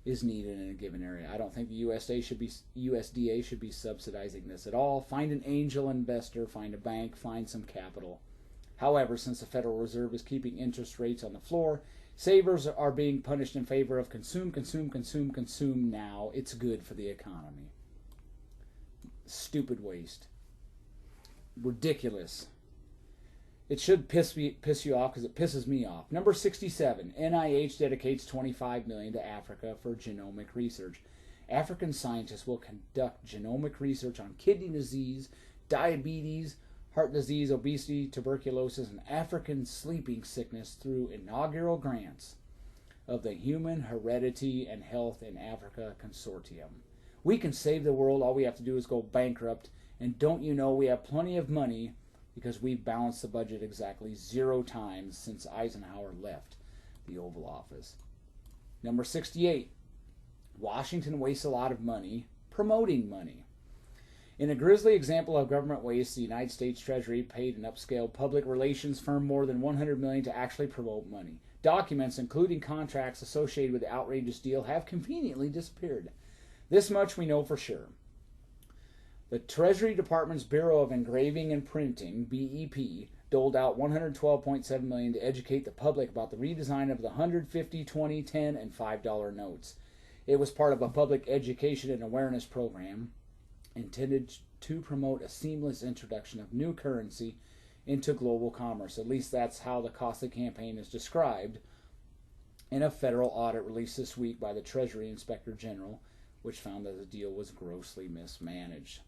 is needed in a given area. I don't think the USDA should be subsidizing this at all. Find an angel investor, find a bank, find some capital. However, since the Federal Reserve is keeping interest rates on the floor, savers are being punished in favor of consume now. It's good for the economy. Stupid waste. Ridiculous. It should piss you off because it pisses me off. Number 67. NIH dedicates $25 million to Africa for genomic research. African scientists will conduct genomic research on kidney disease, diabetes, heart disease, obesity, tuberculosis, and African sleeping sickness through inaugural grants of the Human Heredity and Health in Africa Consortium. We can save the world. All we have to do is go bankrupt. And don't you know we have plenty of money because we've balanced the budget exactly 0 times since Eisenhower left the Oval Office. Number 68. Washington wastes a lot of money promoting money. In a grisly example of government waste, the United States Treasury paid an upscale public relations firm more than $100 million to actually promote money. Documents, including contracts associated with the outrageous deal, have conveniently disappeared. This much we know for sure. The Treasury Department's Bureau of Engraving and Printing, BEP, doled out $112.7 million to educate the public about the redesign of the $100, $50, $20, $10, and $5 notes. It was part of a public education and awareness program intended to promote a seamless introduction of new currency into global commerce. At least that's how the costly campaign is described in a federal audit released this week by the Treasury Inspector General, which found that the deal was grossly mismanaged.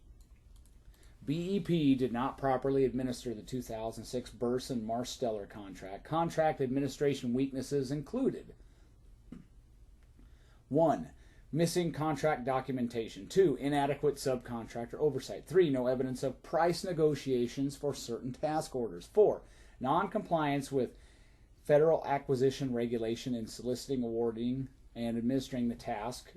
BEP did not properly administer the 2006 Burson-Marsteller contract. Contract administration weaknesses included 1. Missing contract documentation. 2. Inadequate subcontractor oversight. 3. No evidence of price negotiations for certain task orders. 4. Non-compliance with federal acquisition regulation in soliciting, awarding, and administering the task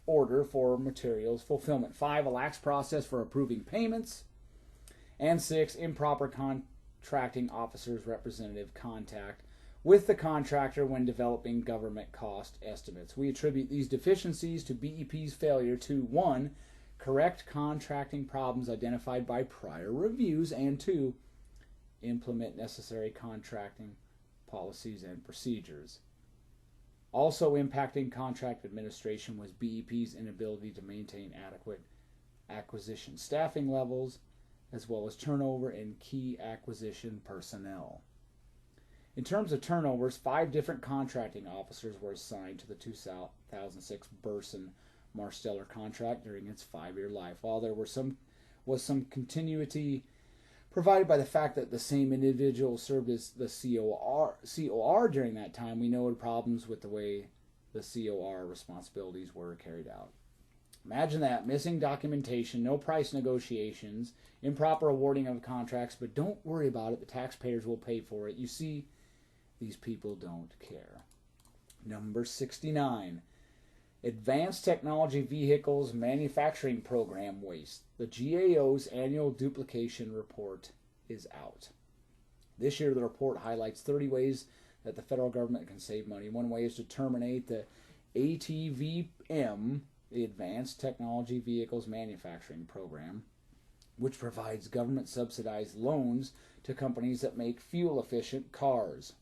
order for materials fulfillment. 5. A lax process for approving payments. And 6. Improper contracting officer's representative contact with the contractor when developing government cost estimates. We attribute these deficiencies to BEP's failure to 1. Correct contracting problems identified by prior reviews, and 2. Implement necessary contracting policies and procedures. Also impacting contract administration was BEP's inability to maintain adequate acquisition staffing levels, as well as turnover in key acquisition personnel. In terms of turnovers, 5 different contracting officers were assigned to the 2006 Burson-Marsteller contract during its 5-year life. While there was some continuity provided by the fact that the same individual served as the COR during that time, we noted problems with the way the COR responsibilities were carried out. Imagine that, missing documentation, no price negotiations, improper awarding of contracts, but don't worry about it, the taxpayers will pay for it. You see, these people don't care. Number 69. Advanced Technology Vehicles Manufacturing Program Waste. The GAO's annual duplication report is out. This year, the report highlights 30 ways that the federal government can save money. One way is to terminate the ATVM, the Advanced Technology Vehicles Manufacturing Program, which provides government-subsidized loans to companies that make fuel-efficient cars.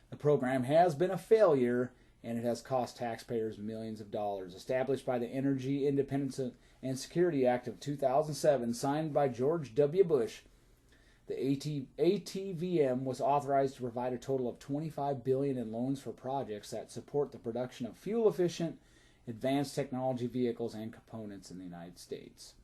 The program has been a failure, and it has cost taxpayers millions of dollars. Established by the Energy Independence and Security Act of 2007, signed by George W. Bush, the ATVM was authorized to provide a total of $25 billion in loans for projects that support the production of fuel-efficient, advanced technology vehicles and components in the United States.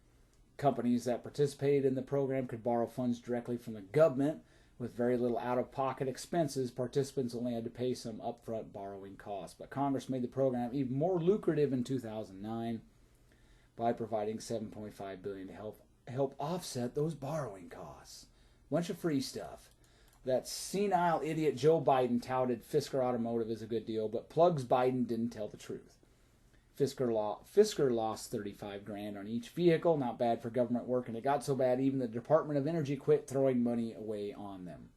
Companies that participated in the program could borrow funds directly from the government with very little out-of-pocket expenses. Participants only had to pay some upfront borrowing costs. But Congress made the program even more lucrative in 2009 by providing $7.5 billion to help help offset those borrowing costs. Bunch of free stuff. That senile idiot Joe Biden touted Fisker Automotive as a good deal, but Plugs Biden didn't tell the truth. Fisker lost 35 grand on each vehicle, not bad for government work, and it got so bad even the Department of Energy quit throwing money away on them.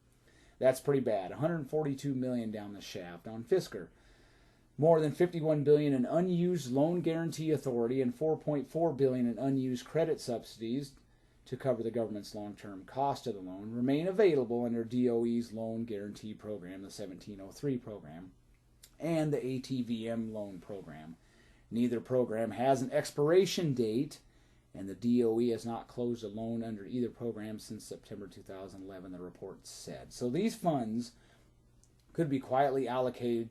That's pretty bad. 142 million down the shaft on Fisker. More than 51 billion in unused loan guarantee authority and 4.4 billion in unused credit subsidies to cover the government's long-term cost of the loan remain available under DOE's loan guarantee program, the 1703 program, and the ATVM loan program. Neither program has an expiration date, and the DOE has not closed a loan under either program since September 2011, the report said. So these funds could be quietly allocated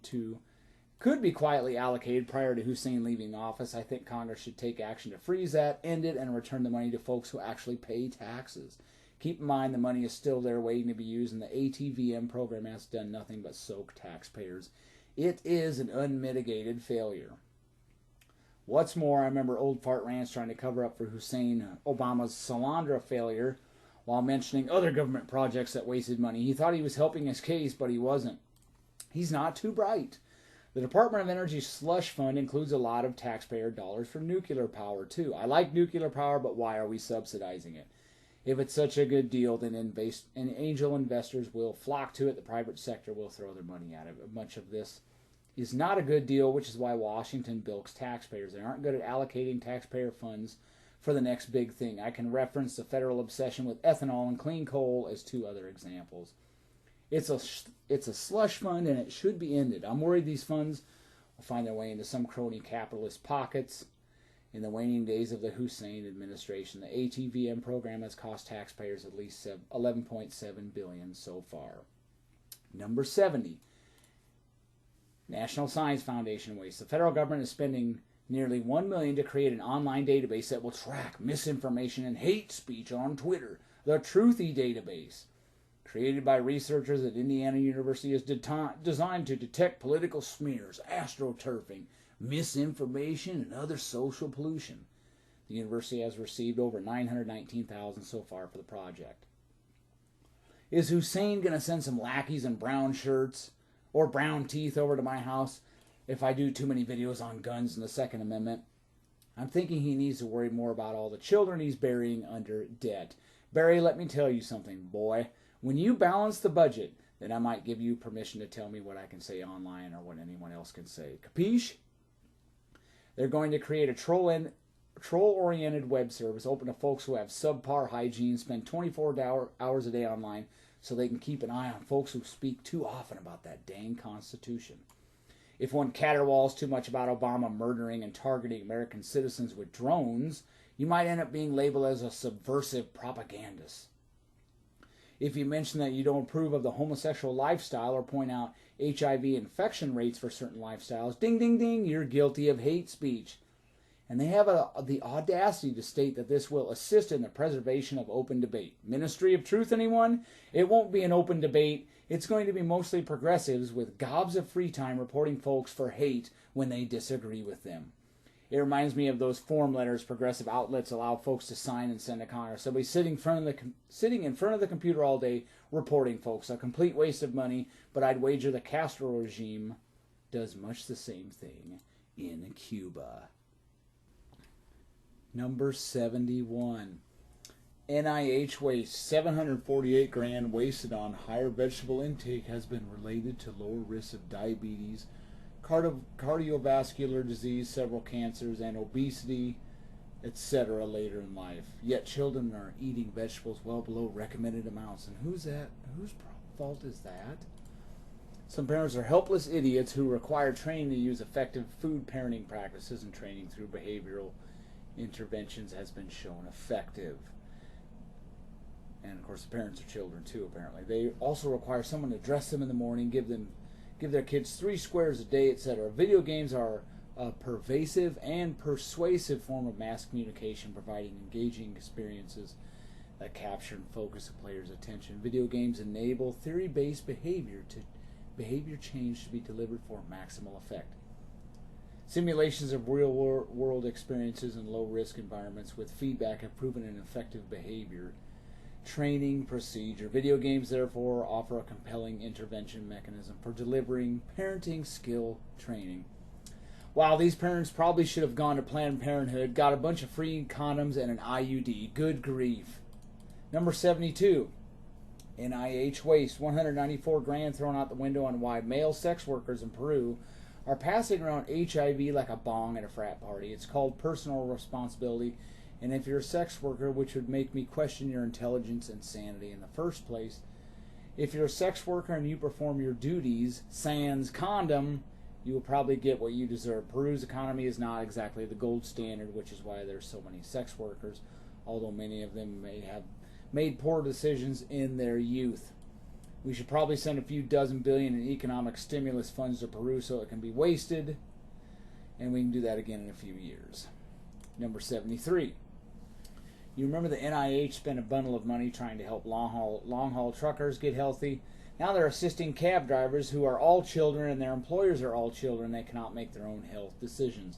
prior to Hussein leaving office. I think Congress should take action to freeze that, end it, and return the money to folks who actually pay taxes. Keep in mind the money is still there waiting to be used, and the ATVM program has done nothing but soak taxpayers. It is an unmitigated failure. What's more, I remember old Fart Rants trying to cover up for Hussein Obama's Solandra failure while mentioning other government projects that wasted money. He thought he was helping his case, but he wasn't. He's not too bright. The Department of Energy slush fund includes a lot of taxpayer dollars for nuclear power, too. I like nuclear power, but why are we subsidizing it? If it's such a good deal, then angel investors will flock to it. The private sector will throw their money at it. Much of this is not a good deal, which is why Washington bilks taxpayers. They aren't good at allocating taxpayer funds for the next big thing. I can reference the federal obsession with ethanol and clean coal as two other examples. It's a slush fund, and it should be ended. I'm worried these funds will find their way into some crony capitalist pockets. In the waning days of the Hussein administration, the ATVM program has cost taxpayers at least $11.7 billion so far. Number 70. National Science Foundation waste. The federal government is spending nearly $1 million to create an online database that will track misinformation and hate speech on Twitter. The Truthy database, created by researchers at Indiana University, is designed to detect political smears, astroturfing, misinformation, and other social pollution. The university has received over $919,000 so far for the project. Is Hussein going to send some lackeys in brown shirts or brown teeth over to my house if I do too many videos on guns and the Second Amendment? I'm thinking he needs to worry more about all the children he's burying under debt. Barry, let me tell you something, boy. When you balance the budget, then I might give you permission to tell me what I can say online or what anyone else can say. Capiche? They're going to create a troll-oriented web service open to folks who have subpar hygiene, spend 24 hours a day online, so they can keep an eye on folks who speak too often about that dang Constitution. If one caterwauls too much about Obama murdering and targeting American citizens with drones, you might end up being labeled as a subversive propagandist. If you mention that you don't approve of the homosexual lifestyle or point out HIV infection rates for certain lifestyles, ding, ding, ding, you're guilty of hate speech. And they have the audacity to state that this will assist in the preservation of open debate. Ministry of Truth, anyone? It won't be an open debate. It's going to be mostly progressives with gobs of free time reporting folks for hate when they disagree with them. It reminds me of those form letters progressive outlets allow folks to sign and send to Congress. They'll be sitting in front of the computer all day reporting folks. A complete waste of money, but I'd wager the Castro regime does much the same thing in Cuba. Number 71. NIH waste. 748 grand wasted on higher vegetable intake has been related to lower risks of diabetes, cardiovascular disease, several cancers, and obesity, etc. later in life. Yet children are eating vegetables well below recommended amounts. And who's that? Whose fault is that? Some parents are helpless idiots who require training to use effective food parenting practices, and training through behavioral interventions has been shown effective. And of course the parents are children too, apparently. They also require someone to dress them in the morning, give their kids 3 squares a day, etc. Video games are a pervasive and persuasive form of mass communication, providing engaging experiences that capture and focus a player's attention. Video games enable theory-based behavior change to be delivered for maximal effect. Simulations of real-world experiences in low-risk environments with feedback have proven an effective behavior training procedure. Video games, therefore, offer a compelling intervention mechanism for delivering parenting skill training. Wow, these parents probably should have gone to Planned Parenthood, got a bunch of free condoms and an IUD. Good grief. Number 72. NIH waste. 194 grand thrown out the window on why male sex workers in Peru are passing around HIV like a bong at a frat party. It's called personal responsibility, and if you're a sex worker, which would make me question your intelligence and sanity in the first place, if you're a sex worker and you perform your duties, sans condom, you will probably get what you deserve. Peru's economy is not exactly the gold standard, which is why there's so many sex workers, although many of them may have made poor decisions in their youth. We should probably send a few dozen billion in economic stimulus funds to Peru so it can be wasted, and we can do that again in a few years. Number 73. You remember the NIH spent a bundle of money trying to help long-haul truckers get healthy. Now they're assisting cab drivers who are all children and their employers are all children. They cannot make their own health decisions.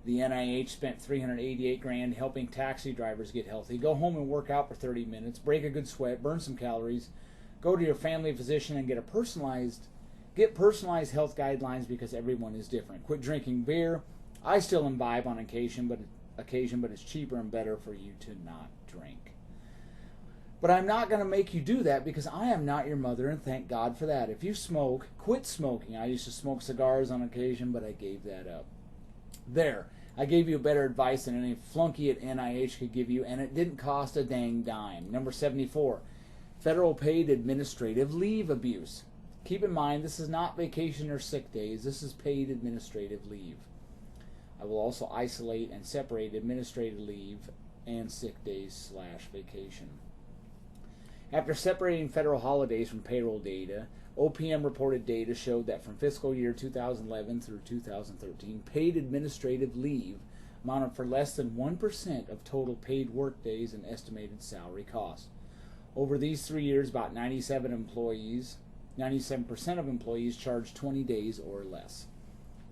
The NIH spent 388 grand helping taxi drivers get healthy. Go home and work out for 30 minutes, break a good sweat, burn some calories, go to your family physician and get personalized health guidelines because everyone is different. Quit drinking beer. I still imbibe on occasion, but it's cheaper and better for you to not drink. But I'm not going to make you do that because I am not your mother, and thank God for that. If you smoke, quit smoking. I used to smoke cigars on occasion, but I gave that up. There. I gave you better advice than any flunky at NIH could give you, and it didn't cost a dang dime. Number 74. Federal paid administrative leave abuse. Keep in mind, this is not vacation or sick days. This is paid administrative leave. I will also isolate and separate administrative leave and sick days / vacation. After separating federal holidays from payroll data, OPM reported data showed that from fiscal year 2011 through 2013, paid administrative leave amounted for less than 1% of total paid workdays and estimated salary costs. Over these 3 years, about 97% of employees charged 20 days or less.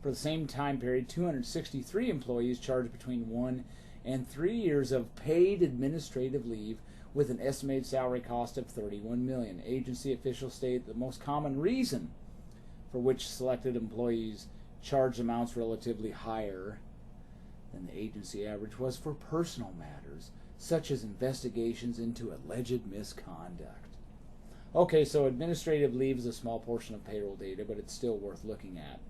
For the same time period, 263 employees charged between 1 and 3 years of paid administrative leave with an estimated salary cost of $31 million. Agency officials state the most common reason for which selected employees charged amounts relatively higher than the agency average was for personal matters, such as investigations into alleged misconduct. Okay, so administrative leave is a small portion of payroll data, but it's still worth looking at.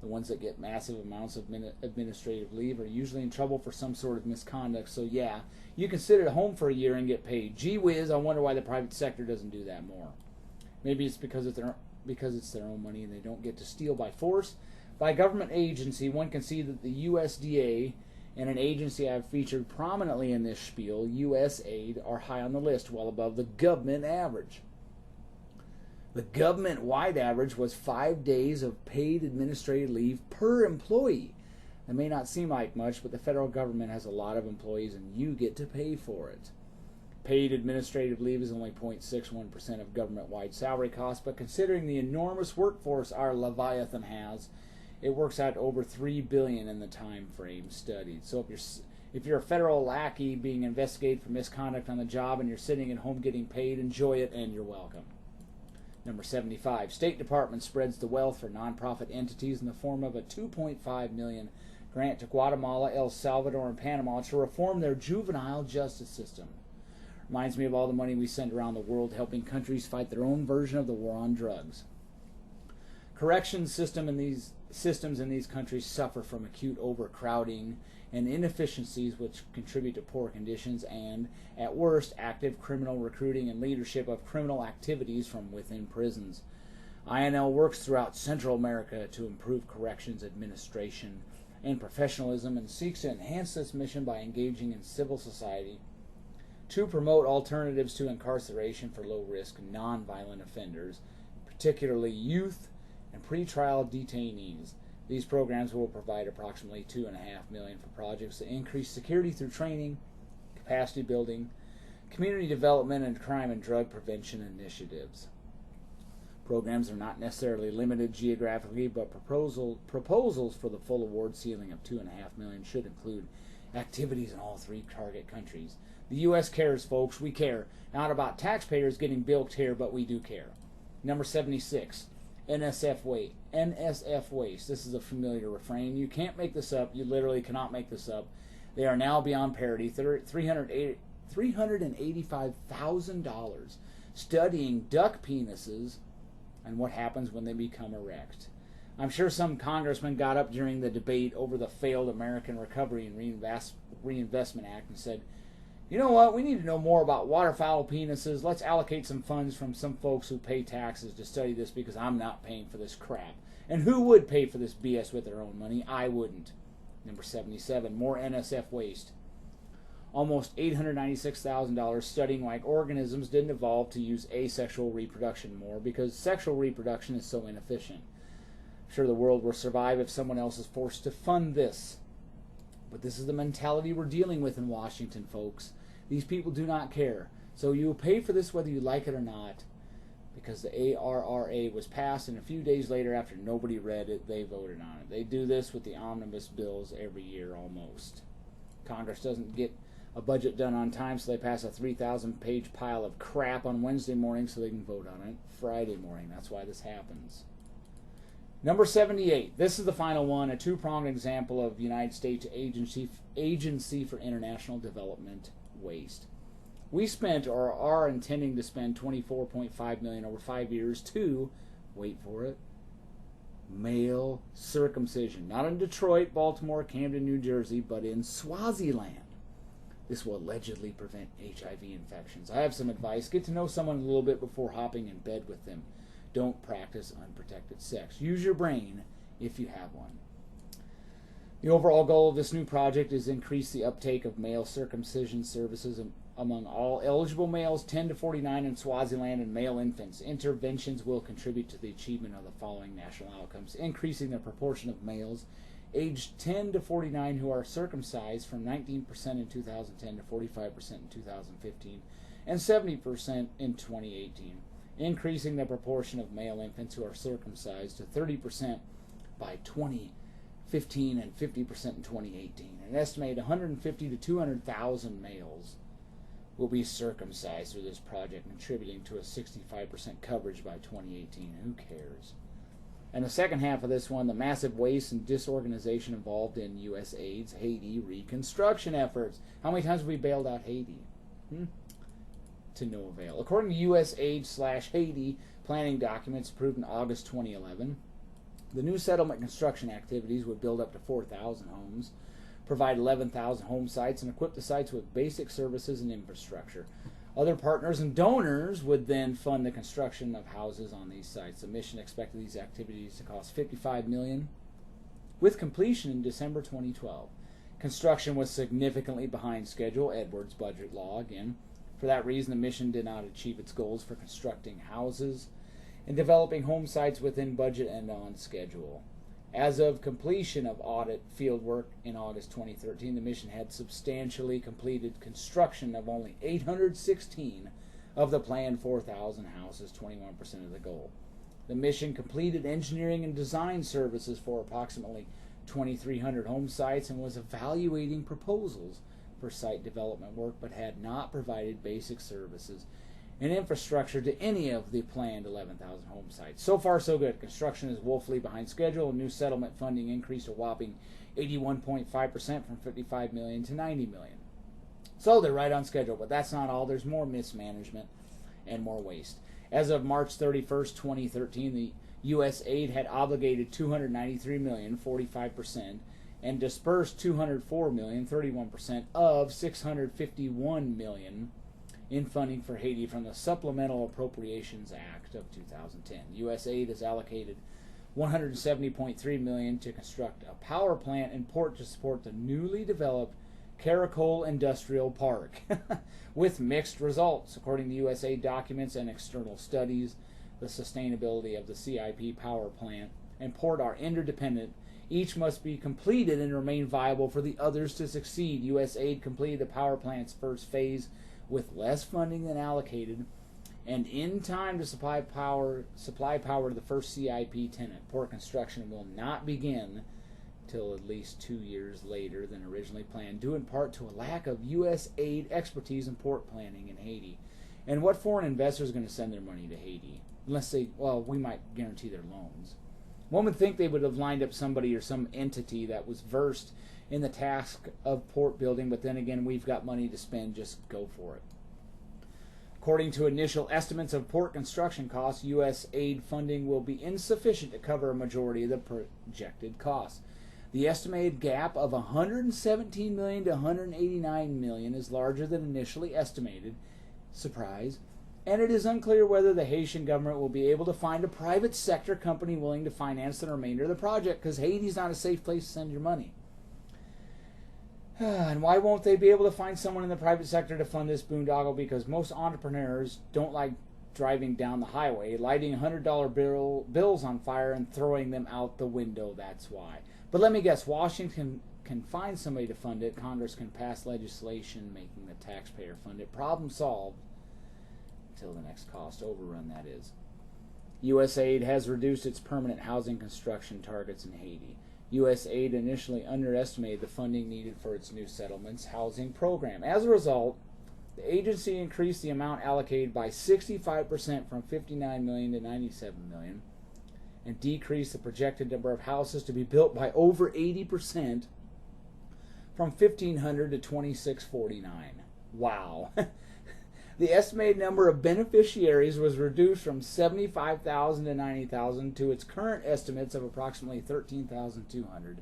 The ones that get massive amounts of administrative leave are usually in trouble for some sort of misconduct. So yeah, you can sit at home for a year and get paid. Gee whiz, I wonder why the private sector doesn't do that more. Maybe it's because it's their own money and they don't get to steal by force. By government agency, one can see that the USDA and an agency I've featured prominently in this spiel, USAID, are high on the list, well above the government average. The government-wide average was 5 days of paid administrative leave per employee. That may not seem like much, but the federal government has a lot of employees and you get to pay for it. Paid administrative leave is only 0.61% of government-wide salary costs, but considering the enormous workforce our Leviathan has, it works out to over $3 billion in the time frame studied. So if you're a federal lackey being investigated for misconduct on the job and you're sitting at home getting paid, enjoy it and you're welcome. Number 75. State Department spreads the wealth for nonprofit entities in the form of a $2.5 million grant to Guatemala, El Salvador, and Panama to reform their juvenile justice system. Reminds me of all the money we send around the world helping countries fight their own version of the war on drugs. Corrections systems in these countries suffer from acute overcrowding and inefficiencies which contribute to poor conditions and, at worst, active criminal recruiting and leadership of criminal activities from within prisons. INL works throughout Central America to improve corrections administration and professionalism and seeks to enhance this mission by engaging in civil society to promote alternatives to incarceration for low-risk, non-violent offenders, particularly youth and pretrial detainees. These programs will provide approximately $2.5 million for projects to increase security through training, capacity building, community development, and crime and drug prevention initiatives. Programs are not necessarily limited geographically, but proposals for the full award ceiling of $2.5 million should include activities in all 3 target countries. The U.S. cares, folks. We care. Not about taxpayers getting bilked here, but we do care. Number 76, NSF waste. This is a familiar refrain. You can't make this up. You literally cannot make this up. They are now beyond parity. $385,000 studying duck penises and what happens when they become erect. I'm sure some congressman got up during the debate over the failed American Recovery and Reinvestment Act and said, you know what, we need to know more about waterfowl penises. Let's allocate some funds from some folks who pay taxes to study this because I'm not paying for this crap. And who would pay for this BS with their own money? I wouldn't. Number 77, more NSF waste. Almost $896,000 studying why organisms didn't evolve to use asexual reproduction more because sexual reproduction is so inefficient. I'm sure the world will survive if someone else is forced to fund this. But this is the mentality we're dealing with in Washington, folks. These people do not care. So you will pay for this whether you like it or not because the ARRA was passed, and a few days later, after nobody read it, they voted on it. They do this with the omnibus bills every year almost. Congress doesn't get a budget done on time, so they pass a 3,000-page pile of crap on Wednesday morning so they can vote on it Friday morning. That's why this happens. Number 78. This is the final one, a two-pronged example of United States Agency for International Development waste. We spent or are intending to spend $24.5 million over 5 years to, wait for it, male circumcision. Not in Detroit, Baltimore, Camden, New Jersey, but in Swaziland. This will allegedly prevent HIV infections. I have some advice. Get to know someone a little bit before hopping in bed with them. Don't practice unprotected sex. Use your brain if you have one. The overall goal of this new project is increase the uptake of male circumcision services among all eligible males 10 to 49 in Swaziland and male infants. Interventions will contribute to the achievement of the following national outcomes: increasing the proportion of males aged 10 to 49 who are circumcised from 19% in 2010 to 45% in 2015 and 70% in 2018. Increasing the proportion of male infants who are circumcised to 30% by 2015 and 50% in 2018. An estimated 150 to 200,000 males will be circumcised through this project, contributing to a 65% coverage by 2018. Who cares? And the second half of this one, the massive waste and disorganization involved in USAID's Haiti reconstruction efforts. How many times have we bailed out Haiti? To no avail. According to USAID/Haiti planning documents approved in August 2011, the new settlement construction activities would build up to 4,000 homes, provide 11,000 home sites, and equip the sites with basic services and infrastructure. Other partners and donors would then fund the construction of houses on these sites. The mission expected these activities to cost $55 million, with completion in December 2012. Construction was significantly behind schedule, Edwards budget law again. For that reason, the mission did not achieve its goals for constructing houses and developing home sites within budget and on schedule. As of completion of audit fieldwork in August 2013, the mission had substantially completed construction of only 816 of the planned 4,000 houses, 21% of the goal. The mission completed engineering and design services for approximately 2,300 home sites and was evaluating proposals for site development work, but had not provided basic services and infrastructure to any of the planned 11,000 home sites. So far, so good. Construction is woefully behind schedule, and new settlement funding increased a whopping 81.5% from $55 million to $90 million. So they're right on schedule, but that's not all. There's more mismanagement and more waste. As of March 31st, 2013, the USAID had obligated $293 million, 45%, and dispersed $204 million, 31%, of $651 million in funding for Haiti from the Supplemental Appropriations Act of 2010. USAID has allocated $170.3 million to construct a power plant in port to support the newly developed Caracol Industrial Park, with mixed results. According to USAID documents and external studies, the sustainability of the CIP power plant and port are interdependent. Each must be completed and remain viable for the others to succeed. USAID completed the power plant's first phase with less funding than allocated and in time to supply power to the first CIP tenant. Port construction will not begin till at least 2 years later than originally planned, due in part to a lack of U.S. aid expertise in port planning in Haiti. And what foreign investors are going to send their money to Haiti? Unless we might guarantee their loans. One would think they would have lined up somebody or some entity that was versed in the task of port building, but then again, we've got money to spend, just go for it. According to initial estimates of port construction costs, U.S. aid funding will be insufficient to cover a majority of the projected costs. The estimated gap of $117 million to $189 million is larger than initially estimated. Surprise. And it is unclear whether the Haitian government will be able to find a private sector company willing to finance the remainder of the project, because Haiti's not a safe place to send your money. And why won't they be able to find someone in the private sector to fund this boondoggle? Because most entrepreneurs don't like driving down the highway, lighting $100 bills on fire and throwing them out the window. That's why. But let me guess, Washington can find somebody to fund it. Congress can pass legislation making the taxpayer fund it. Problem solved. Until the next cost overrun, that is. U.S. aid has reduced its permanent housing construction targets in Haiti. U.S. aid initially underestimated the funding needed for its new settlements housing program. As a result, the agency increased the amount allocated by 65% from $59 million to $97 million, and decreased the projected number of houses to be built by over 80%, from 1,500 to 2,649. Wow. The estimated number of beneficiaries was reduced from 75,000 to 90,000 to its current estimates of approximately 13,200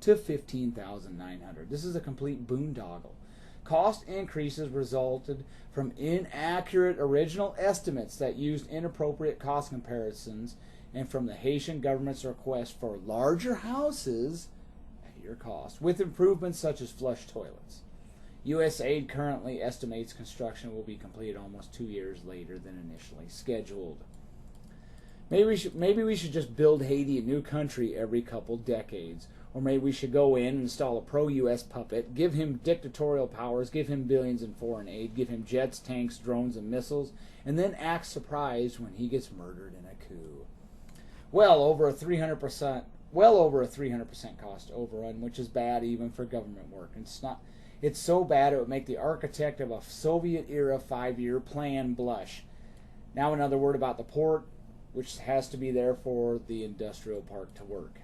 to 15,900. This is a complete boondoggle. Cost increases resulted from inaccurate original estimates that used inappropriate cost comparisons, and from the Haitian government's request for larger houses at your cost, with improvements such as flush toilets. U.S. aid currently estimates construction will be completed almost 2 years later than initially scheduled. Maybe we should just build Haiti a new country every couple decades. Or maybe we should go in and install a pro-U.S. puppet, give him dictatorial powers, give him billions in foreign aid, give him jets, tanks, drones, and missiles, and then act surprised when he gets murdered in a coup. Well over a 300% cost overrun, which is bad even for government work. It's so bad it would make the architect of a Soviet-era 5-year plan blush. Now another word about the port, which has to be there for the industrial park to work.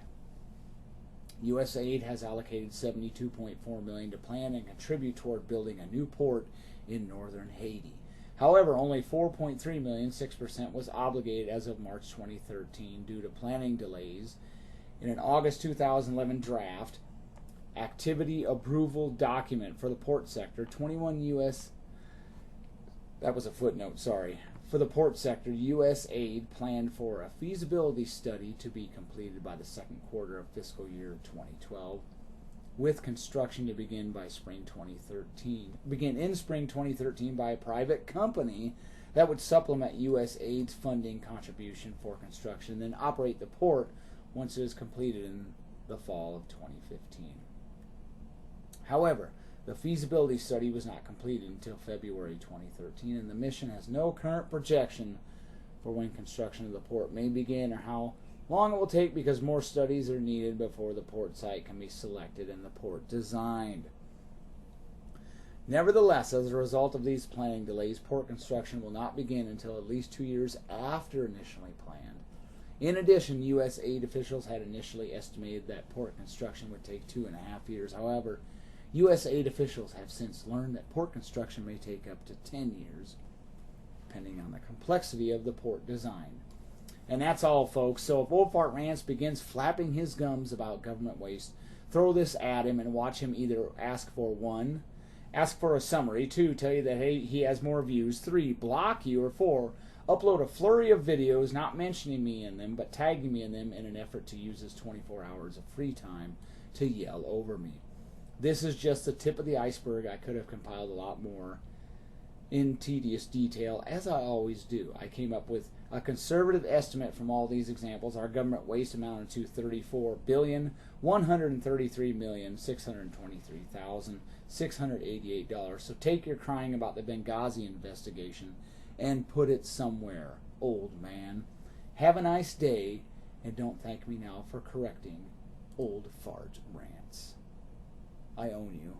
U.S. aid has allocated $72.4 million to plan and contribute toward building a new port in northern Haiti. However, only $4.3 million, 6%, was obligated as of March 2013 due to planning delays. In an August 2011 draft activity approval document for the port sector, 21 U.S. That was a footnote, sorry. For the port sector, U.S. aid planned for a feasibility study to be completed by the second quarter of fiscal year 2012, with construction to begin in spring 2013 by a private company that would supplement U.S. aid's funding contribution for construction, and then operate the port once it is completed in the fall of 2015. However, the feasibility study was not completed until February 2013, and the mission has no current projection for when construction of the port may begin or how long it will take, because more studies are needed before the port site can be selected and the port designed. Nevertheless, as a result of these planning delays, port construction will not begin until at least 2 years after initially planned. In addition, U.S. aid officials had initially estimated that port construction would take 2.5 years. However, U.S. aid officials have since learned that port construction may take up to 10 years, depending on the complexity of the port design. And that's all, folks. So if Old Fart Rants begins flapping his gums about government waste, throw this at him and watch him either ask for 1, ask for a summary, 2, tell you that he has more views, 3, block you, or 4, upload a flurry of videos not mentioning me in them, but tagging me in them in an effort to use his 24 hours of free time to yell over me. This is just the tip of the iceberg. I could have compiled a lot more in tedious detail, as I always do. I came up with a conservative estimate from all these examples. Our government waste amounted to $34,133,623,688. So take your crying about the Benghazi investigation and put it somewhere, old man. Have a nice day, and don't thank me now for correcting old fart rants. I own you.